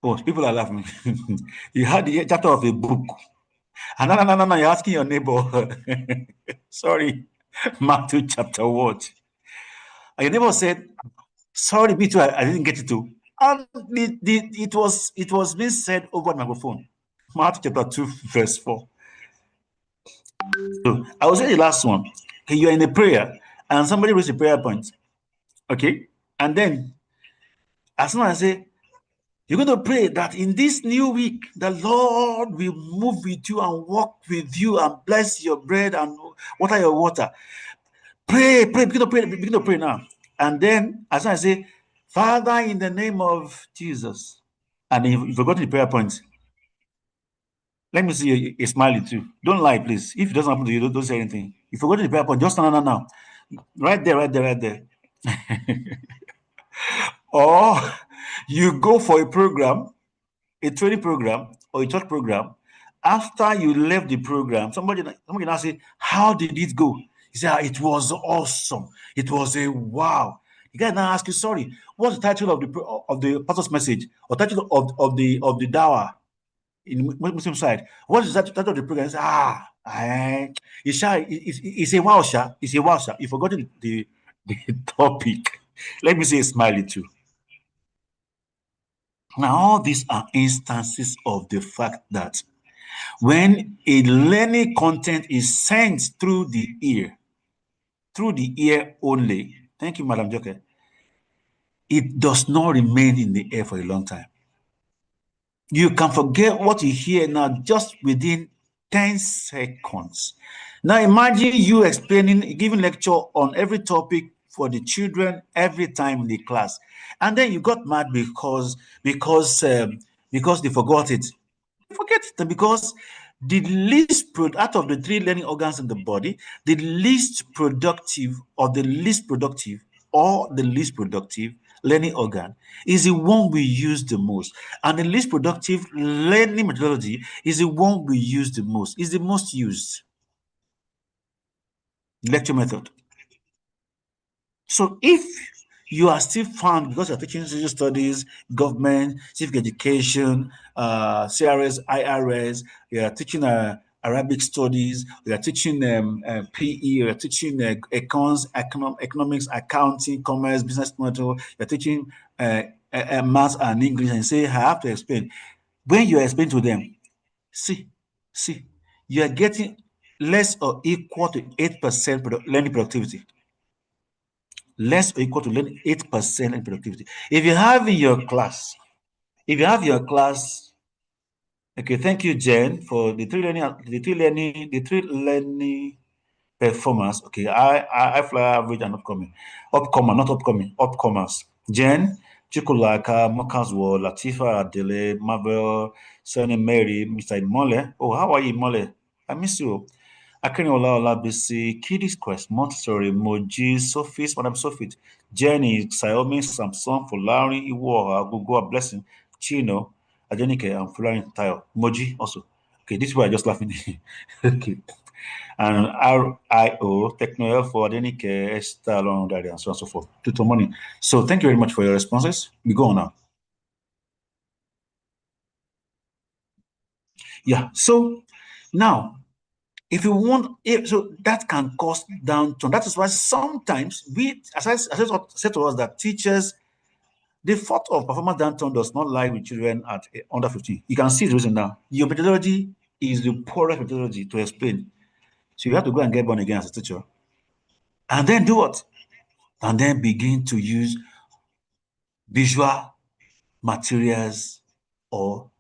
oh, people are laughing. You had the chapter of a book. And no, you're asking your neighbor, sorry, Matthew chapter what? And your neighbor said, sorry, me too, I didn't get it too. And it was being said over the microphone. Matthew chapter 2, verse 4. So I will say the last one. Okay, you're in a prayer and somebody raised a prayer point. Okay. And then as soon as I say, you're going to pray that in this new week, the Lord will move with you and walk with you and bless your bread and water your water. Pray, begin to pray now. And then as soon as I say, Father, in the name of Jesus, and if you forgot the prayer point, let me see a smiley too. Don't lie, please. If it doesn't happen to you, don't say anything. If you forgot the prayer point, just now. Right there. Or you go for a program, a training program, or a church program. After you left the program, somebody now say, how did it go? He said, "Ah, it was awesome. It was a wow." The guy now asked you, "Sorry, what's the title of the pastor's message or title of the dawah in Muslim side? What is that title of the program?" He said, it's a wow, sha. It's a wow, sha. You forgot the topic. Let me say a smiley too. Now, all these are instances of the fact that when a learning content is sent through the ear only, thank you, Madam Joker, it does not remain in the air for a long time. You can forget what you hear now just within 10 seconds. Now imagine you explaining, giving lecture on every topic for the children every time in the class, and then you got mad because they forgot it. Forget it because the out of the three learning organs in the body, the least productive or the least productive learning organ is the one we use the most. And the least productive learning methodology is the one we use the most, is the most used lecture method. So if you are still found because you're teaching social studies, government, civic education, CRS, IRS, you are teaching Arabic studies, you are teaching PE, you are teaching economics, accounting, commerce, business model, you're teaching maths and English, and say, I have to explain. When you explain to them, see, see, you are getting less or equal to 8% learning productivity. Less or equal to 8% in productivity. If you have in your class, if you have your class, okay, thank you, Jen, for the three learning performance. Okay, I fly average and upcomers. Jen, Chukulaka, Mokaswo, Latifa, Adele, Marvel, Sonny Mary, Mr. Mole. Oh, how are you, Mole? I miss you. Akiniola Olabisi, Kiddies Quest, Montessori, Moji, Sophie's, Madam Sophie, Jenny, Xiaomi, Samsung, Fulani, Iwo, Google, Blessing, Chino, Adenike, and Fulani Tayo. Moji also. Okay, this is why I just laughing. Okay. And RIO, Techno for Adenike, Esther, Long Daddy, and so on and so forth. Tutor money. So thank you very much for your responses. We go on now. Yeah. So now if you want, so that can cause downturn. That is why sometimes as I said to us that teachers, the fault of performance downturn does not lie with children at under 15. You can see the reason now. Your methodology is the poorest methodology to explain. So you have to go and get born again as a teacher. And then do what? And then begin to use visual materials or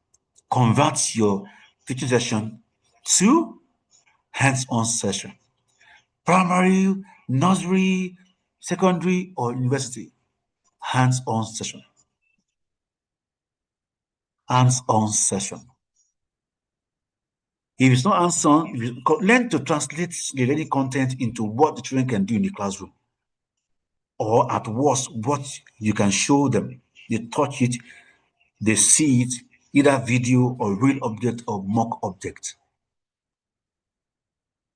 convert your teaching session to hands-on session. Primary, nursery, secondary, or university. Hands-on session. Hands-on session. If it's not hands-on, learn to translate the learning content into what the children can do in the classroom. Or at worst, what you can show them. They touch it, they see it, either video or real object or mock object.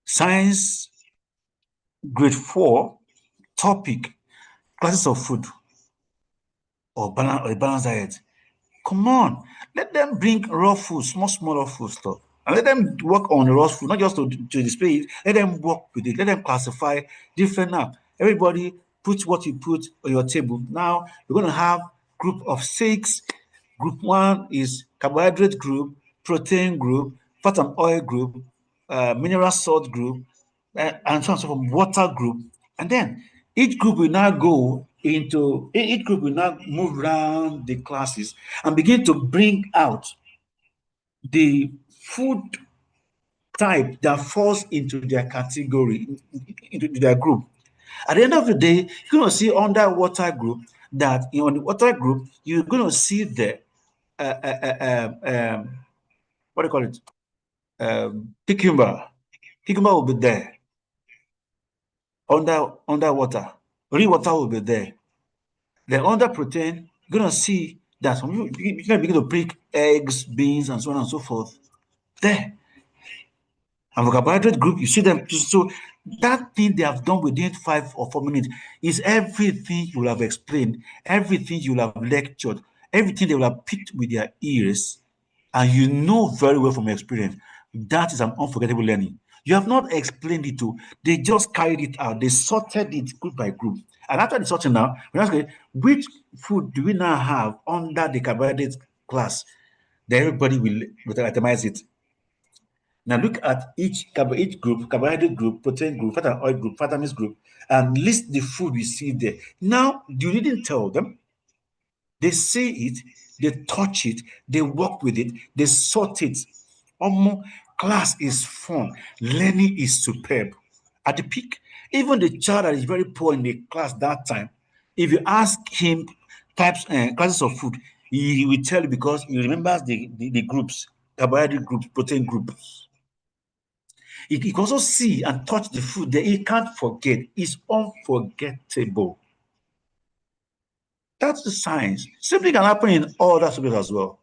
Science, grade 4, topic, classes of food or a balanced diet. Come on, let them bring raw food, small raw food stuff, and let them work on the raw food, not just to display it. Let them work with it. Let them classify different now. Everybody put what you put on your table. Now we're going to have group of 6. Group 1 is carbohydrate group, protein group, fat and oil group, mineral salt group, and so on and so forth, water group. And then each group will now each group will now move around the classes and begin to bring out the food type that falls into their category, into their group. At the end of the day, you're going to see under water group that on the water group, you're going to see the what do you call it? Cucumber. Cucumber will be there. Underwater. Real water will be there. Then under protein, you're gonna see that some you're gonna begin to pick eggs, beans, and so on and so forth. There. And for carbohydrate group, you see them. So That thing they have done within 5 or 4 minutes is everything you will have explained, everything you will have lectured, everything they will have picked with their ears, and you know very well from your experience. That is an unforgettable learning. You have not explained it to, they just carried it out. They sorted it group by group. And after the sorting now, we ask, which food do we now have under the carbohydrate class? Then everybody will itemize it. Now look at each group, carbohydrate group, protein group, fat and oil group, vitamins group, and list the food we see there. Now, you didn't tell them. They see it, they touch it, they work with it, they sort it. Class is fun. Learning is superb. At the peak, even the child that is very poor in the class that time, if you ask him classes of food, he will tell you because he remembers the groups, carbohydrate groups, protein groups. He can also see and touch the food that he can't forget. It's unforgettable. That's the science. Simply can happen in other subjects as well.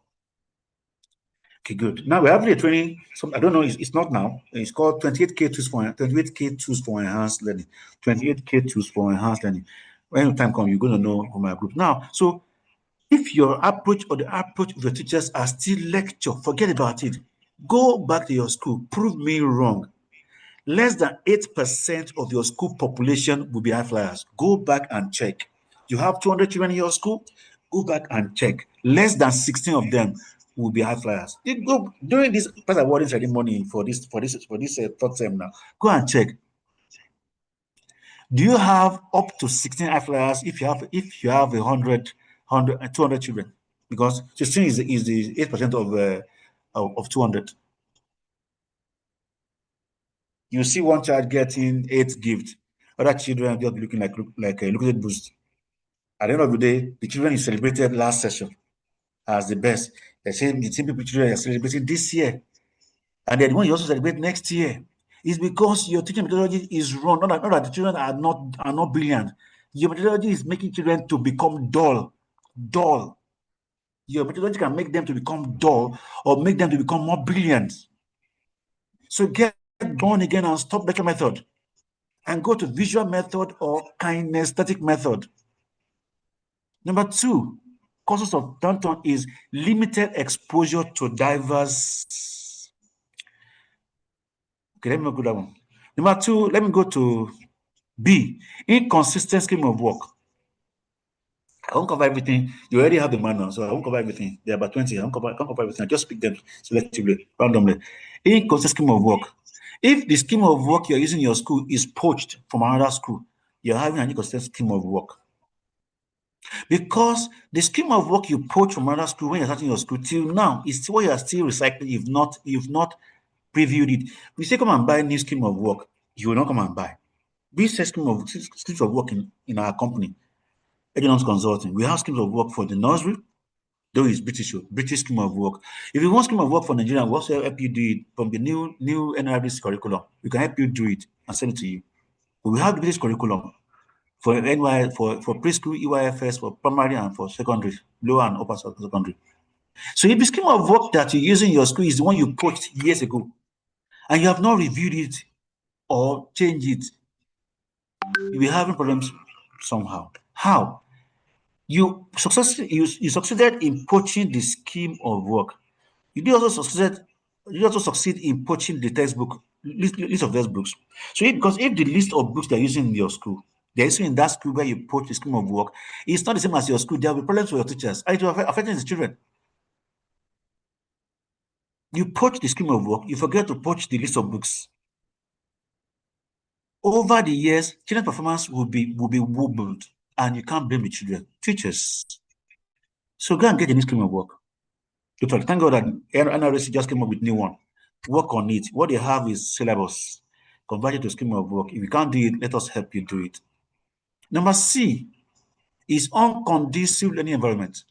Okay, good. Now we're having a training. I don't know. It's not now. It's called 28K tools for 28K tools for enhanced learning. 28K tools for enhanced learning. When the time comes, you're going to know from my group. Now, so if your approach or the approach of your teachers are still lecture, forget about it. Go back to your school. Prove me wrong. Less than 8% of your school population will be high flyers. Go back and check. You have 200 children in your school, go back and check. Less than 16 of them will be high flyers. You go during this part awarding ceremony for this third term now. Go and check. Do you have up to 16 high flyers if you have 200 children? Because 16 is the 8% of 200. You see one child getting 8 gifts, other children just looking like a looking boost. At the end of the day, the children is celebrated last session as the best. The same people children are celebrating this year, and then when you also celebrate next year, it's because your teaching methodology is wrong. Not that the children are not brilliant. Your methodology is making children to become dull, dull. Your methodology can make them to become dull or make them to become more brilliant. So get born again and stop lecture method and go to visual method or kinesthetic method. Number two, causes of downturn is limited exposure to diverse. Okay, let me go that one. Number two, let me go to B, inconsistent scheme of work. I won't cover everything. You already have the manual, so I won't cover everything. There are about 20. I can't cover everything. I just pick them selectively, randomly. Inconsistent scheme of work. If the scheme of work you're using in your school is poached from another school, you're having an inconsistent scheme of work. Because the scheme of work you poach from another school when you're starting your school till now is still what you are still recycling. You've not previewed it. We say come and buy a new scheme of work, you will not come and buy. We say schemes of work in our company, Economics Consulting. We have schemes of work for the nursery, though it's British scheme of work. If you want scheme of work for Nigeria, we also help you do it from the new NRB's curriculum. We can help you do it and send it to you. But we have the British curriculum for NY for preschool, EYFS, for primary and for secondary, lower and upper secondary. So if the scheme of work that you use in your school is the one you poached years ago, and you have not reviewed it or changed it, you'll be having problems somehow. How? You succeeded in poaching the scheme of work. You did also succeed in poaching the textbook list of textbooks. So because if the list of books they're using in your school, they're using in that school where you poach the scheme of work, it's not the same as your school. There will be problems for your teachers, and it will affect the children. You poach the scheme of work, you forget to poach the list of books. Over the years, children's performance will be wobbled, and you can't blame the children, teachers. So go and get a new scheme of work. Thank God that NRC just came up with new one. Work on it. What they have is syllabus. Convert it to scheme of work. If you can't do it, let us help you do it. Number C is unconducive learning environment.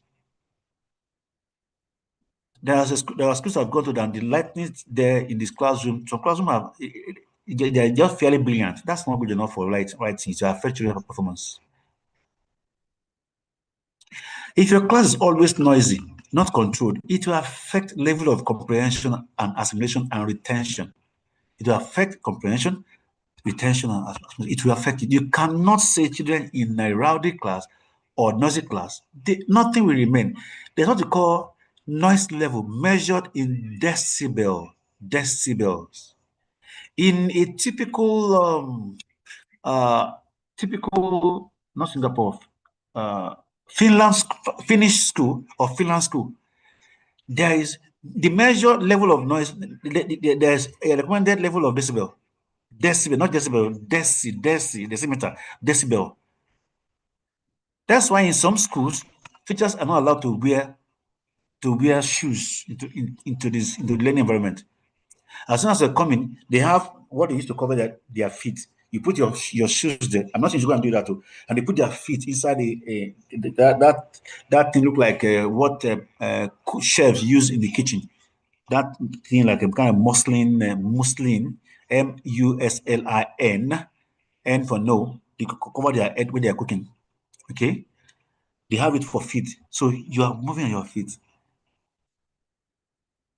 There are schools I've gone to that the lightness there in this classroom. Some classroom they're just fairly brilliant. That's not good enough for writing to affect your performance. If your class is always noisy, not controlled, it will affect level of comprehension and assimilation and retention. It will affect comprehension, retention and absorption, it will affect it. You cannot say children in a rowdy class or noisy class, nothing will remain. There's what you call noise level measured in decibels. In a uh, typical, not Singapore, uh, Finland, Finnish school or Finland school, there is the measured level of noise. There's a recommended level of decibel, not decibel, decimeter, decibel. That's why in some schools, teachers are not allowed to wear shoes into the learning environment. As soon as they come in, they have what they used to cover their feet. You put your shoes there. I'm not saying you go and do that too. And they put their feet inside that thing look like what chefs use in the kitchen. That thing like a kind of muslin, muslin, N for no. They cover their head when they are cooking. Okay, they have it for feet. So you are moving on your feet.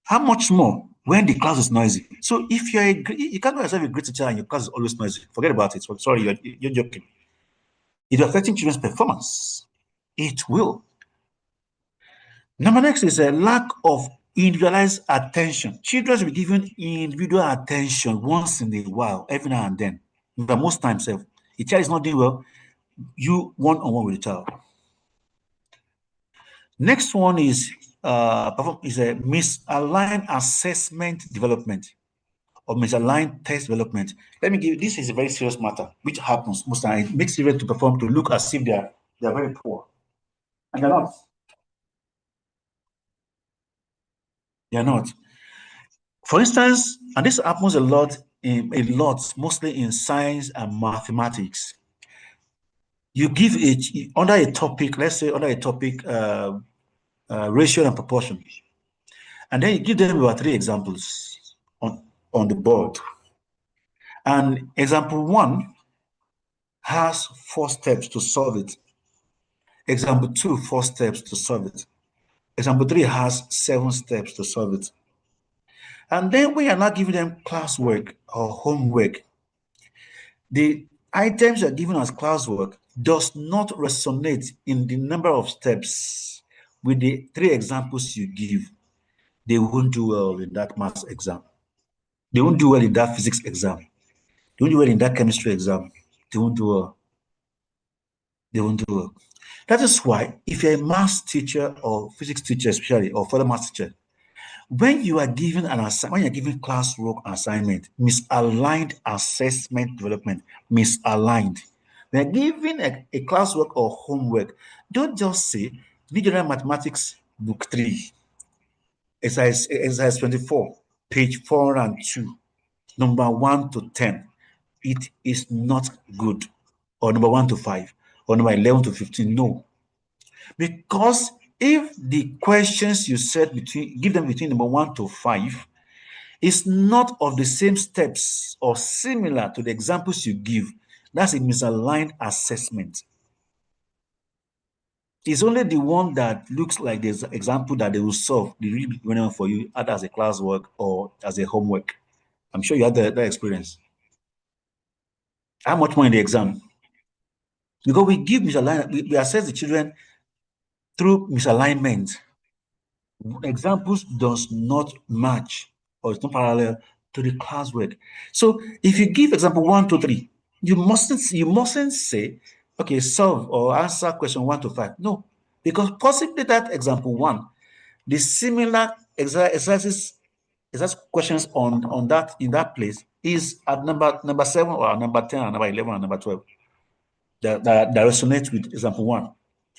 How much more when the class is noisy? So if you can't call yourself a great teacher and your class is always noisy. Forget about it. Sorry, you're joking. It's affecting children's performance. It will. Number next is a lack of individualized attention. Children should be given individual attention once in a while, every now and then. But most times, if a child is not doing well, you one-on-one with the child. Next one is a misaligned assessment development or misaligned test development. Let me give you, this is a very serious matter, which happens most times. It makes children to perform to look as if they are very poor. And they're not. They're not. For instance, and this happens mostly in science and mathematics. You give under a topic, let's say under a topic, ratio and proportion, and then you give them about 3 examples on the board. And example 1 has 4 steps to solve it. Example 2, 4 steps to solve it. Example 3 has 7 steps to solve it. And then we are not giving them classwork or homework. The items are given as classwork does not resonate in the number of steps with the 3 examples you give. They won't do well in that maths exam. They won't do well in that physics exam. They won't do well in that chemistry exam. They won't do well. They won't do well. That is why if you're a maths teacher or physics teacher, especially, or further maths teacher, when you are given when you're given classwork assignment, misaligned assessment development, misaligned. When you're given a classwork or homework, don't just say General Mathematics Book 3, exercise 24, page 402, number 1 to 10. It is not good. Or number 1 to 5, or number 11 to 15. No. Because if the questions you set give them between number 1 to 5 is not of the same steps or similar to the examples you give, that's a misaligned assessment. It's only the one that looks like the example that they will solve, the really relevant for you, either as a classwork or as a homework. I'm sure you had that experience. How much more in the exam? Because we give misaligned, we assess the children through misalignment. Examples does not match or it's not parallel to the classwork. So if you give example 1 to 3, you mustn't say, okay, solve or answer question 1 to 5. No, because possibly that example 1, the similar exercises questions on that in that place is at number 7 or number 10 or number 11 or number 12 that resonates with example 1.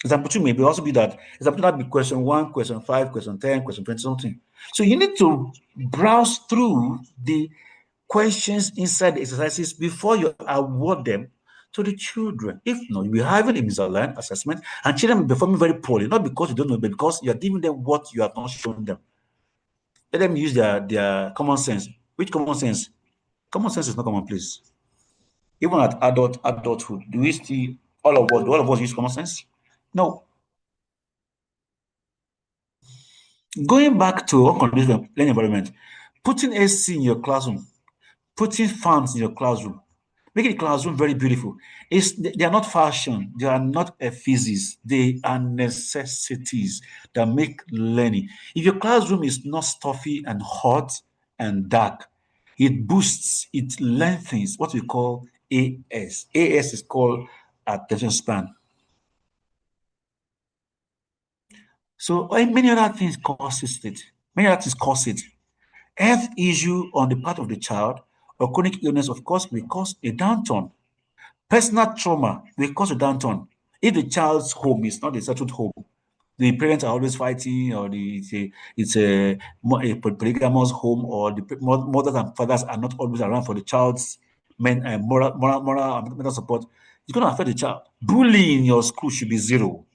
Example 2 maybe also be that example 2 might be question 1, question 5, question 10, question 20 something. So you need to browse through the questions inside the exercises before you award them to the children. If not, you'll be having a misaligned assessment and children will be performing very poorly, not because you don't know, but because you are giving them what you have not shown them. Let them use their common sense. Which common sense? Common sense is not common, please. Even at adulthood, do we still all of us use common sense? No. Going back to unconditional learning environment, putting AC in your classroom, putting fans in your classroom, making the classroom very beautiful. They are not fashion, they are not a physics, they are necessities that make learning. If your classroom is not stuffy and hot and dark, it boosts, it lengthens what we call AS. AS is called attention span. So many other things causes it. Many other things cause it. Health issue on the part of the child or chronic illness, of course, will cause a downturn. Personal trauma will cause a downturn. If the child's home is not a settled home, the parents are always fighting, or it's a polygamous home, or the mothers and fathers are not always around for the child's moral and mental support, it's going to affect the child. Bullying in your school should be zero.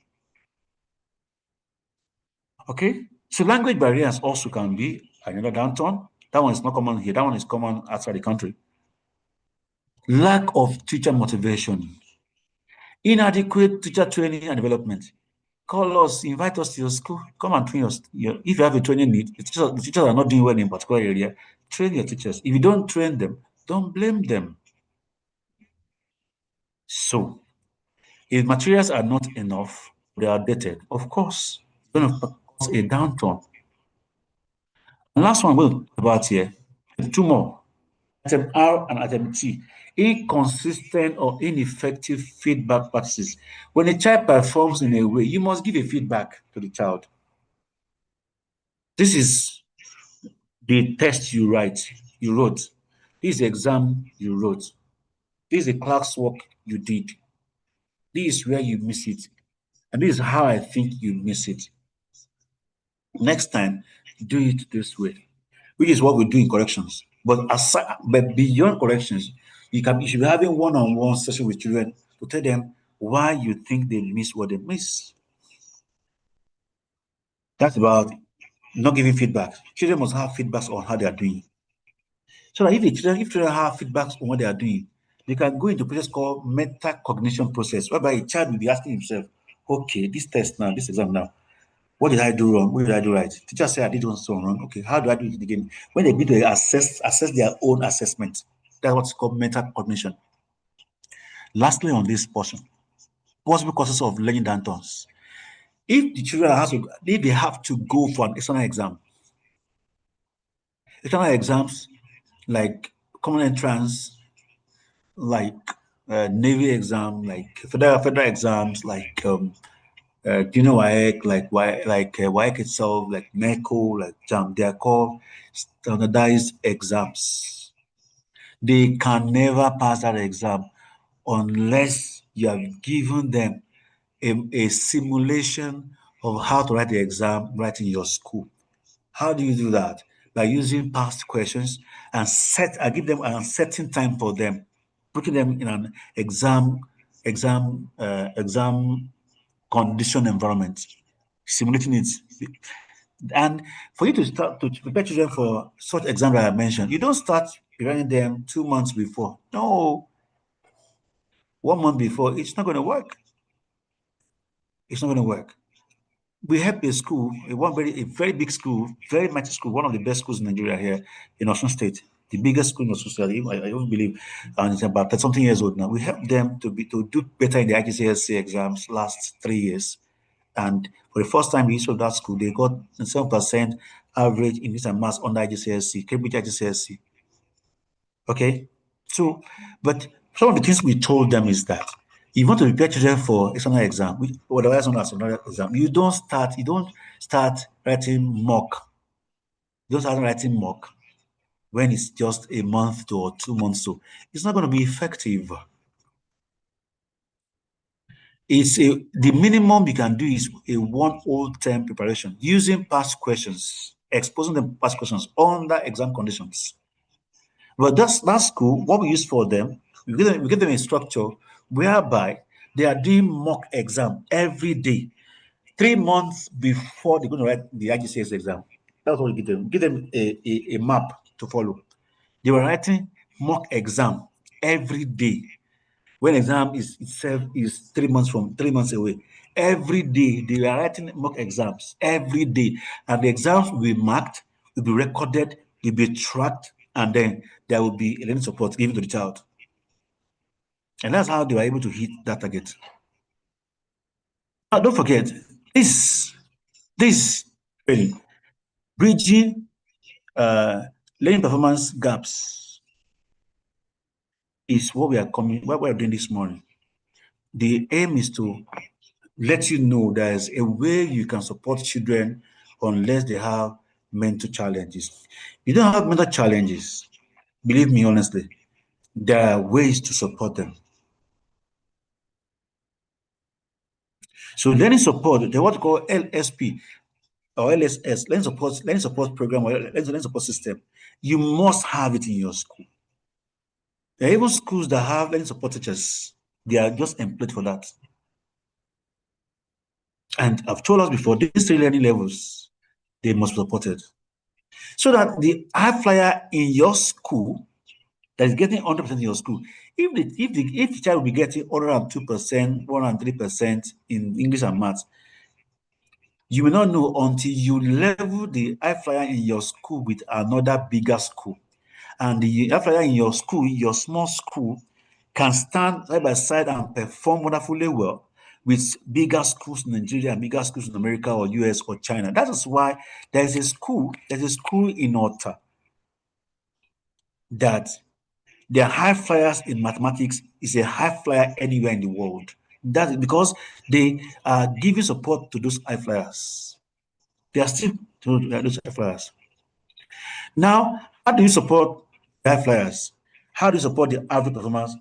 Okay, so language barriers also can be another downturn. That one is not common here. That one is common outside the country. Lack of teacher motivation, inadequate teacher training and development. Call us, invite us to your school, come and train us. If you have a training need, the teachers are not doing well in a particular area, train your teachers. If you don't train them, don't blame them. So, if materials are not enough, they are dated, of course, it's going to cause a downturn. And last one we'll talk about here, two more. Item R and item T, inconsistent or ineffective feedback practices. When a child performs in a way, you must give a feedback to the child. This is the test you wrote. This is the exam you wrote. This is the classwork you did. This is where you miss it. And this is how I think you miss it. Next time, do it this way, which is what we do in corrections. But beyond corrections, you should be having one-on-one session with children to tell them why you think they miss what they miss. That's about not giving feedback. Children must have feedbacks on how they are doing. So that if children have feedbacks on what they are doing, they can go into a process called metacognition process, whereby a child will be asking himself, okay, this test now, this exam now, what did I do wrong? What did I do right? Teacher said I did one so wrong. Okay, how do I do it again? When they begin to assess their own assessment, that's what's called metacognition. Lastly, on this portion, possible causes of learning downtowns. If the children if they have to go for an external exams like common entrance, like Navy exam, like federal exams, like WAEC, WAEC itself, like MECO, like JAM, they are called standardized exams. They can never pass that exam unless you have given them a simulation of how to write the exam right in your school. How do you do that? By using past questions and I give them an uncertain time for them, putting them in an exam condition environment, simulating it. And for you to start to prepare children for such exam that I mentioned, you don't start preparing them 2 months before. No, 1 month before. It's not going to work. It's not going to work. We have a school, a very big school, very mighty school, one of the best schools in Nigeria here in Osun State, the biggest school in Osun State. I don't believe, and it's about 30 something years old now. We helped them to do better in the IGCSE exams last 3 years, and for the first time in the history of that school, they got 7% average in this and maths under IGCSE, Cambridge IGCSE. Okay, so but some of the things we told them is that if you want to prepare children for external exam, otherwise known as another exam, you don't start writing mock. You don't start writing mock when it's just a month to or 2 months to. It's not going to be effective. The minimum you can do is a one whole term preparation using past questions, exposing them past questions under exam conditions. But that school, what we use for them, we give them a structure whereby they are doing mock exam every day, 3 months before they're going to write the IGCS exam. That's what we give them. Give them a map to follow. They were writing mock exam every day. When exam is itself is 3 months away. Every day they were writing mock exams every day, and the exams will be marked, will be recorded, will be tracked, and then there will be a learning support given to the child. And that's how they were able to hit that target. Now, don't forget, this, this training, bridging learning performance gaps is what we are doing this morning. The aim is to let you know there's a way you can support children unless they have mental challenges. You don't have mental challenges, believe me honestly, there are ways to support them. So learning support, they what call LSP or LSS, learning support program or learning support system. You must have it in your school. There are even schools that have learning support teachers. They are just employed for that. And I've told us before, these three learning levels, they must be supported. So that the high flyer in your school that is getting 100% in your school, if the child will be getting 102%, 103% in English and maths, you will not know until you level the high flyer in your school with another bigger school. And the high flyer in your school, your small school, can stand side by side and perform wonderfully well with bigger schools in Nigeria and bigger schools in America or US or China. That is why there's a school in Ota that their high flyers in mathematics is a high flyer anywhere in the world. That's because they are giving support to those high flyers. They are still to those high flyers. Now, how do you support the high flyers? How do you support the average performers?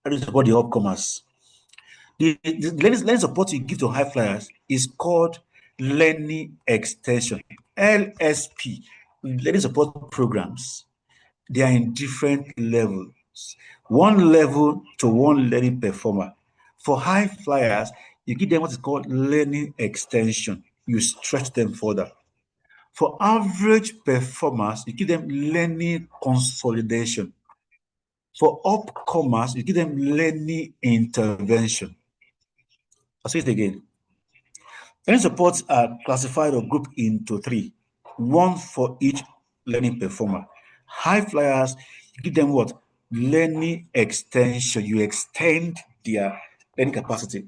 How do you support the upcomers? The learning support you give to high flyers is called learning extension, LSP, learning support programs. They are in different levels. One level to one learning performer. For high flyers, you give them what is called learning extension. You stretch them further. For average performers, you give them learning consolidation. For upcomers, you give them learning intervention. I'll say it again. Learning supports are classified or grouped into three, one for each learning performer. High flyers, you give them what? Learning extension. You extend their learning capacity.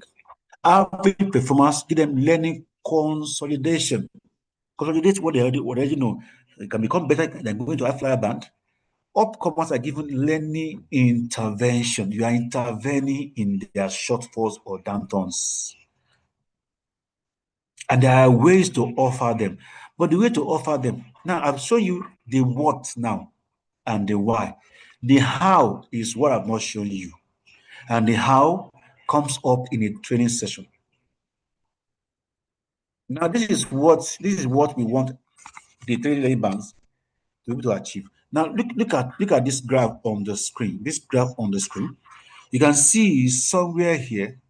Average performers, give them learning consolidation. Consolidate what they already know. It can become better than going to high flyer band. Upcomers are given learning intervention. You are intervening in their shortfalls or downturns. And there are ways to offer them. But the way to offer them, now I've shown you the what now and the why. The how is what I've not shown you. And the how comes up in a training session. Now this is what we want the training bands to be able to achieve. Now look at this graph on the screen. This graph on the screen. You can see somewhere here,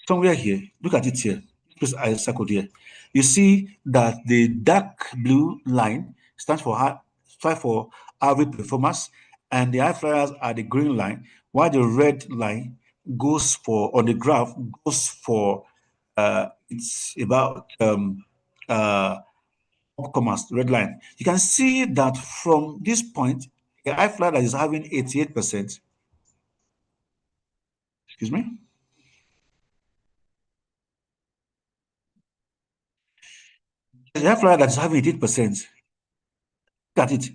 look at it here, because I circled here. You see that the dark blue line stands for average performance, and the high flyers are the green line, while the red line goes for on the graph goes for it's about upcomers, red line. You can see that from this point, a high flyer that is having 88%, excuse me, a high flyer that is having 88%. Look at it.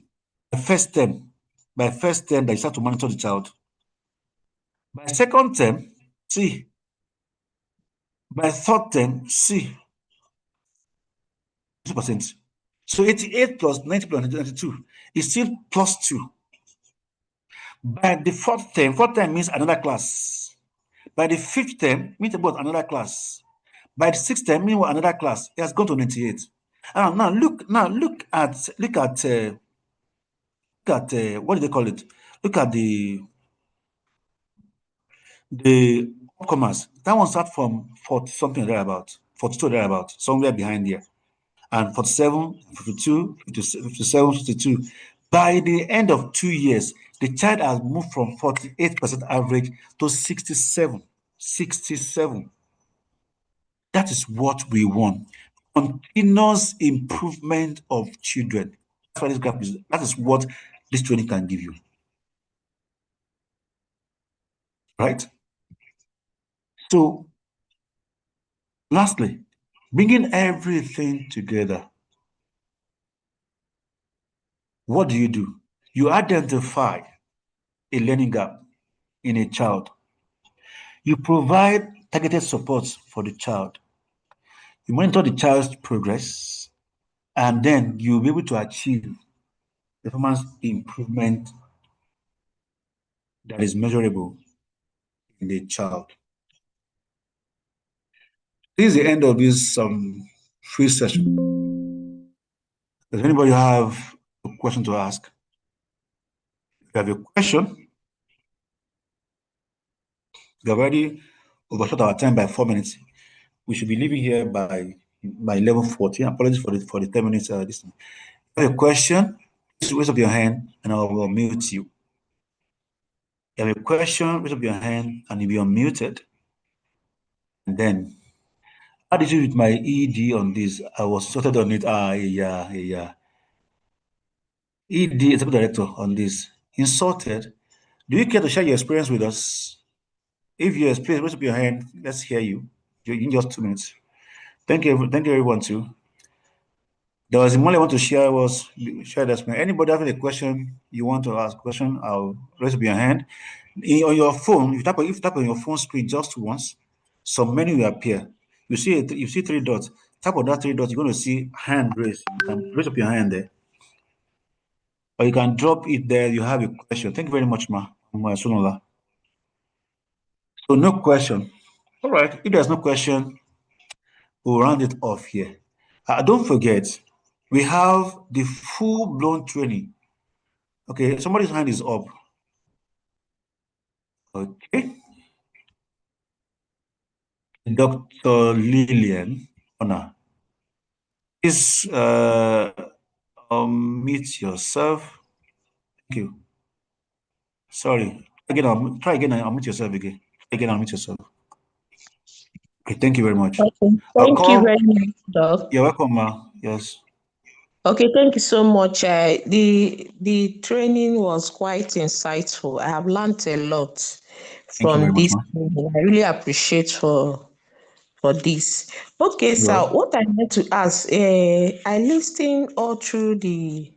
By first term that you start to monitor the child. By second term, see. By third term, see. 2%. So 88 plus 90 plus 92 is still plus 2. By the fourth term means another class. By the fifth term means about another class. By the sixth term means another class. It has gone to 98. Now look at what do they call it? Look at the upcomers, that one start from 40 something thereabout, 42 thereabout, somewhere behind there. And 47, 52, 57, 52. By the end of 2 years, the child has moved from 48% average to 67. 67. That is what we want. Continuous improvement of children. That's why this graph is, that is what this training can give you. right? So, lastly, bringing everything together, what do? You identify a learning gap in a child. You provide targeted support for the child. You monitor the child's progress, and then you'll be able to achieve performance improvement that is measurable in the child. This is the end of this free session. Does anybody have a question to ask? If you have a question, we have already overshot our time by 4 minutes. We should be leaving here by 11:14. Apologies for the 10 minutes. This time. If you have a question, just raise up your hand and I will mute you. If you have a question, raise up your hand and you'll be unmuted. And then, how did you with my ED on this? I was sorted on it. Yeah. ED, executive director on this. Insulted. Do you care to share your experience with us? If yes, please raise up your hand. Let's hear you. In just 2 minutes. Thank you everyone too. There was a moment I want to share this. Anybody having a question you want to ask question, I'll raise up your hand. On your phone, if you tap on your phone screen just once, some menu will appear. You see three dots. Tap on that three dots, you're going to see hand raise. You can raise up your hand there. Or you can drop it there. You have a question. Thank you very much, Sunola. So no question. All right. If there's no question, we'll round it off here. Don't forget, we have the full-blown training. Okay, somebody's hand is up. Okay. Dr. Lillian Honor. Please unmute yourself. Thank you. Sorry. Try again and unmute yourself again. Try again and unmute yourself. Okay, thank you very much. Okay. I'll Thank you call. very much, Doc. You're welcome, ma. Yes. Okay, thank you so much. The training was quite insightful. I have learned a lot Thank you very from much, this ma. training. I really appreciate for this. Okay, You're so welcome. what I want to ask, I listened all through the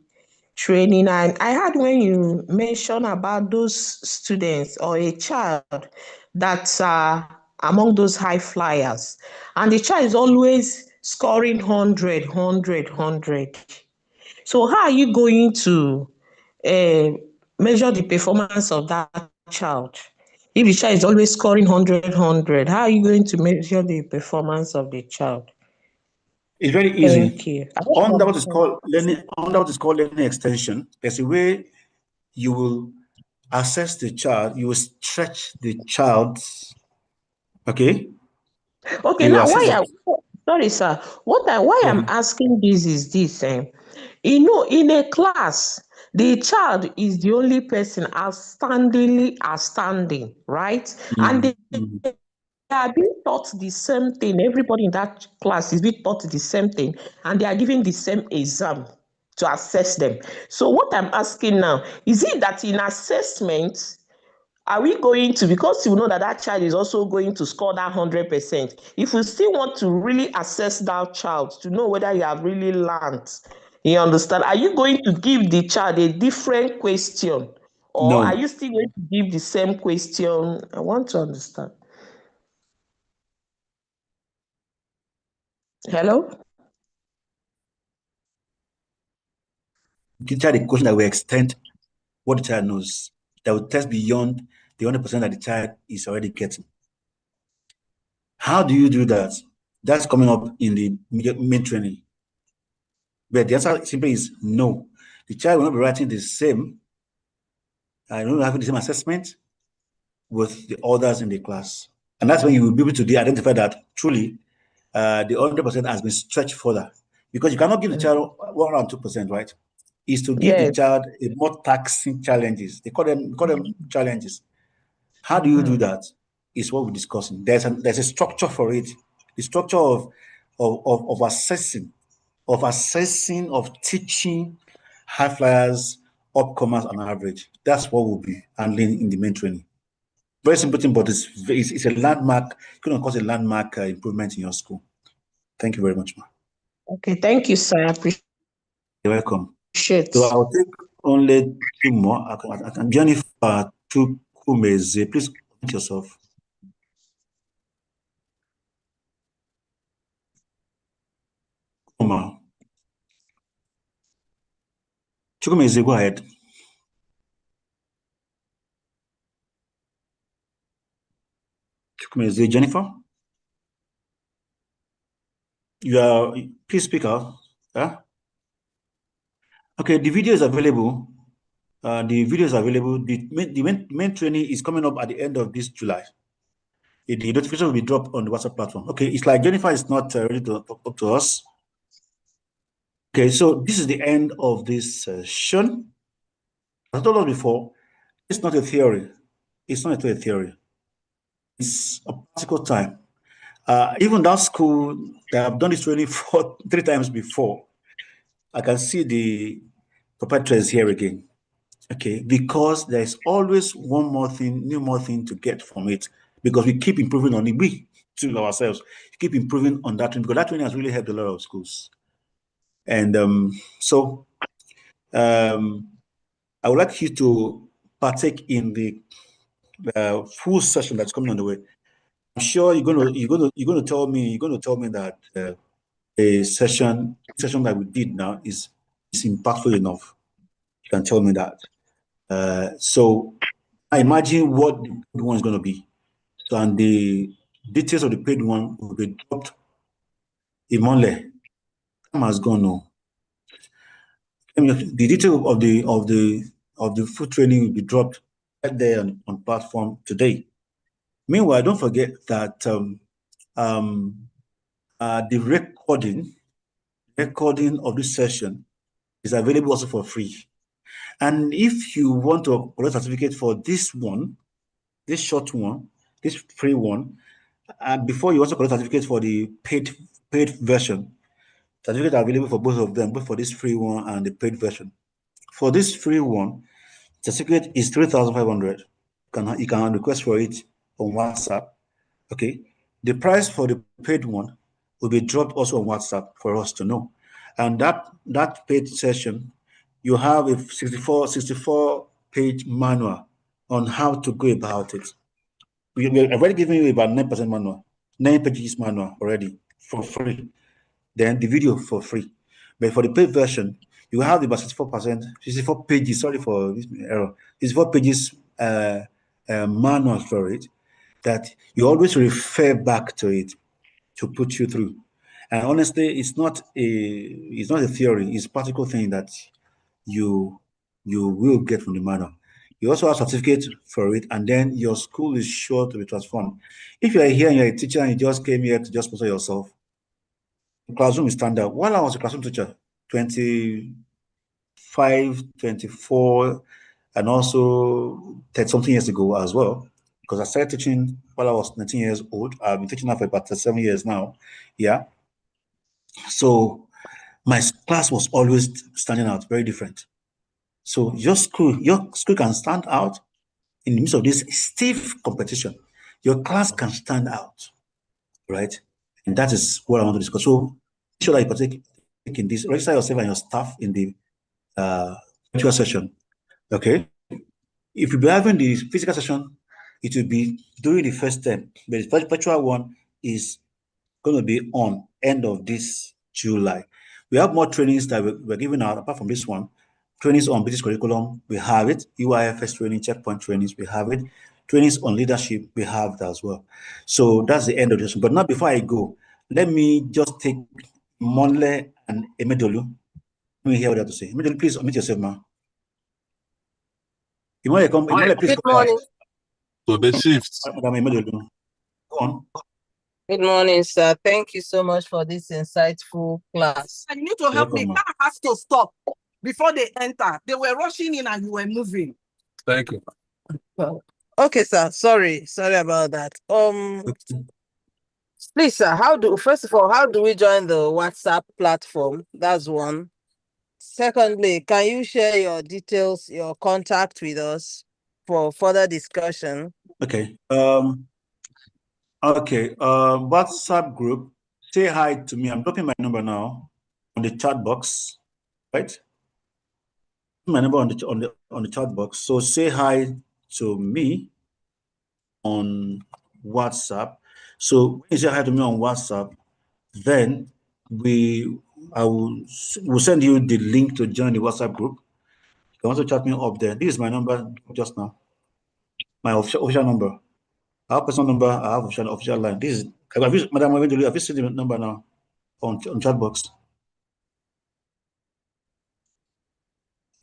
training, and I heard when you mention about those students or a child that's among those high flyers, and the child is always scoring 100. So how are you going to uh, measure the performance of that child? If the child is always scoring 100, how are you going to measure the performance of the child? It's very Thank easy. you. Under what is called learning extension, there's a way you will assess the child, you will stretch the child, okay? Okay, You will now assess it. sorry, sir. Why Yeah. I'm asking this is this. You know, in a class, the child is the only person outstanding, right? And Mhm, mhm. they are being taught the same thing. Everybody in that class is being taught the same thing, and they are giving the same exam to assess them. So what I'm asking now, is it that in assessment, are we going to, because you know that that child is also going to score that 100%, if you still want to really assess that child to know whether you have really learned, you understand, are you going to give the child a different question, or are No, you still going to give the same question? I want to understand. Hello? give the child a question that will extend what the child knows, that will test beyond the 100% that the child is already getting. How do you do that? That's coming up in the main training. But the answer simply is no. The child will not be writing the same, will not having the same assessment with the others in the class. And that's when you will be able to identify that truly the 100% has been stretched further. Because you cannot give the child 102%, right? Is to give the Yes. child a more taxing challenges. They call them challenges. How do you do Mhm. that? Is what we're discussing. There's a structure for it. The structure of assessing, of teaching high flyers, upcomers, on average. That's what we'll be handling in the main training. very simple thing, but it's a landmark. It's going to cause a landmark improvement in your school. Thank you very much, ma. Okay, thank you, sir. I appreciate. You're welcome. So I'll take only two more. I can Jennifer Chukwumeze. Please unmute yourself. Oma. Chukwumeze, go ahead. Chukwumeze, Jennifer? Please speak out. Yeah? Okay, the video is available. The video is available. The main training is coming up at the end of this July. The notification will be dropped on the WhatsApp platform. Okay, it's like Jennifer is not ready to talk to us. Okay, so this is the end of this session. As I told us before, it's not a theory. It's not a theory. It's a practical time. Even that school that I've done this training for 3 times before, I can see the perpetrators here again. Okay, because there's always one more thing, new more thing to get from it, because we keep improving on it. We to ourselves keep improving on that training, because that training has really helped a lot of schools. And I would like you to partake in the full session that's coming on the way. I'm sure you're going to tell me that a session that we did now is impactful enough. You can tell me that. So I imagine what the paid one is going to be. So, and the details of the paid one will be dropped. Imole, time has gone now. The detail of the full training will be dropped right there on platform today. Meanwhile, don't forget that the recording of this session is available also for free. And if you want to collect a certificate for this one, this short one, this free one, before you also collect certificate for the paid version, certificates are available for both of them, both for this free one and the paid version. For this free one, certificate is 3,500. You can request for it on WhatsApp. Okay. The price for the paid one will be dropped also on WhatsApp for us to know. And that paid session, you have a 64 page manual on how to go about it. We've already given you about 9% manual, 9 pages manual already for free. Then the video for free. But for the paid version, you have about 64%, 64 pages, sorry for this error, 64 pages manual for it, that you always refer back to it to put you through. And honestly, it's not a theory, it's a practical thing that you will get from the manual. You also have certificate for it, and then your school is sure to be transformed. If you are here and you're a teacher and you just came here to just sponsor yourself, the classroom is standard. While I was a classroom teacher, 25, 24, and also 30 something years ago as well, because I started teaching while I was 19 years old. I've been teaching now for about 7 years now. Yeah. So my class was always standing out, very different. So your school can stand out in the midst of this stiff competition. Your class can stand out, right? And that is what I want to discuss. So make sure that you partake in this. Register yourself and your staff in the virtual session. Okay. If you be having the physical session, it will be during the first term. But the virtual one is going to be on end of this July. We have more trainings that we're giving out apart from this one. Trainings on British curriculum, we have it. UIFS training, checkpoint trainings, we have it. Trainings on leadership, we have that as well. So that's the end of this. But now, before I go, let me just take Monle and Emedolu. Let me hear what they have to say. Emedolu, please unmute yourself, ma. Emedolu, please Good come back. morning. So the shift. Madam Emedolu, go on. Good morning, sir. Thank you so much for this insightful class. And you need to help me. Car has to stop before they enter. They were rushing in and you were moving. Thank you. Well, okay, sir. Sorry about that. Please, sir, first of all, how do we join the WhatsApp platform? That's one. Secondly, can you share your details, your contact with us? for further discussion. Okay. Okay. WhatsApp group. Say hi to me. I'm dropping my number now on the chat box. Right? My number on the chat box. So say hi to me on WhatsApp. So when you say hi to me on WhatsApp, then we I will send you the link to join the WhatsApp group. You can also chat me up there. This is my number just now. My official number. I have personal number. I have official line. This is Madam Eventually, have you seen the number now on chat box?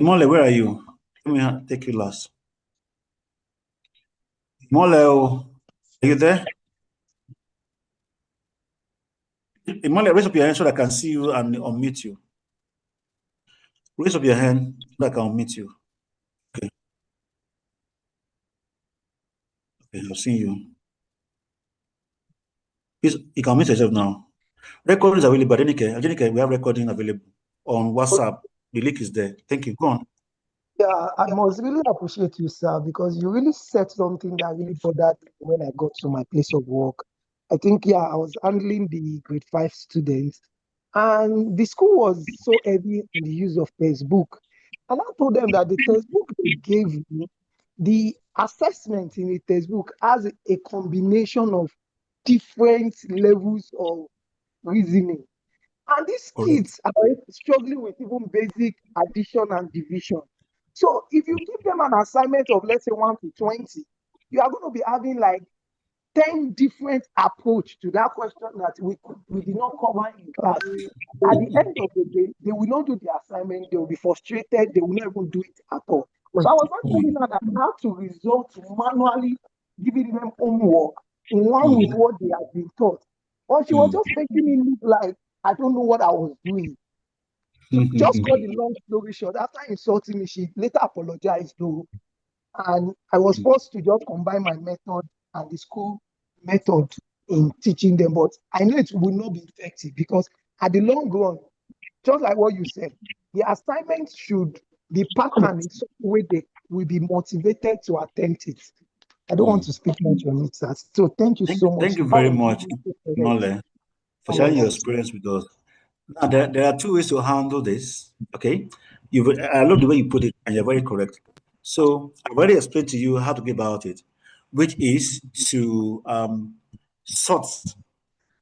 Imole, where are you? Let me take you last. Imole, are you there? Imole, raise up your hand so that I can see you and unmute you. Raise up your hand so that I can unmute you. Okay, okay, I've seen you. Please, you can unmute yourself now. Recording is available. Adenike, we have recording available on WhatsApp. The link is there. Thank you. Go on. Yeah, I must really appreciate you, sir, because you really said something that really bothered me when I got to my place of work. I think, yeah, I was handling the grade 5 students, and the school was so heavy on the use of textbook. And I told them that the textbook they gave me, the assessment in the textbook has a combination of different levels of reasoning. And these Correct. kids are struggling with even basic addition and division. So if you give them an assignment of, let's say, 1 to 20, you are going to be having like 10 different approach to that question that we did not cover in class. At the end of the day, they will not do the assignment, they will be frustrated, they will not even do it at all. So I was not telling her that I have to resort to manually giving them homework in line with what they have been taught. Or she was just making me look like I don't know what I was doing. To just cut the long story short, after insulting me, she later apologized though. And I was forced to just combine my method and the school method in teaching them. But I know it will not be effective because at the long run, just like what you said, the assignment should be patterned in such a way they will be motivated to attempt it. I don't want to speak much on it, sir. So thank you so much. Thank you That very was much, really so correct. Imole, for sharing your Yes. experience with us. Now, there are two ways to handle this. Okay, I love the way you put it, and you're very correct. So I've already explained to you how to go about it, which is to sort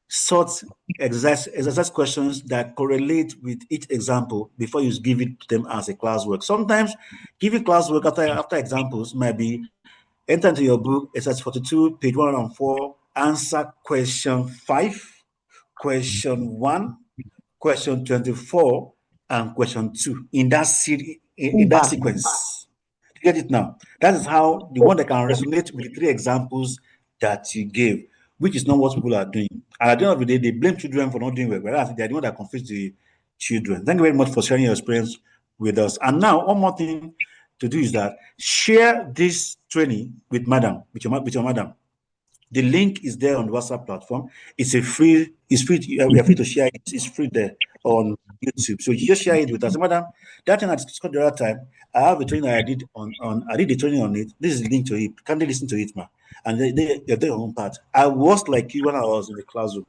sort exercise questions that correlate with each example before you give it to them as a classwork. Sometimes giving classwork after examples might be enter into your book, exercise 42, page 104, answer question 5, question 1, question 24, and question 2 in that series, in that Impact. sequence. You get it now? That is how the one that can resonate with the three examples that you gave, which is not what people are doing. And at the end of the day, they blame children for not doing well, whereas they're the one that confuse the children. Thank you very much for sharing your experience with us. And now, one more thing to do is that share this training with with your madam. The link is there on the WhatsApp platform. It's free. We are free to share it. It's free there on YouTube. So you just share it with us. Madam, that thing I discussed the other time, I have a training I did the training on it. This is the link to it. Can they listen to it, ma? And they're doing your own part. I was like you when I was in the classroom.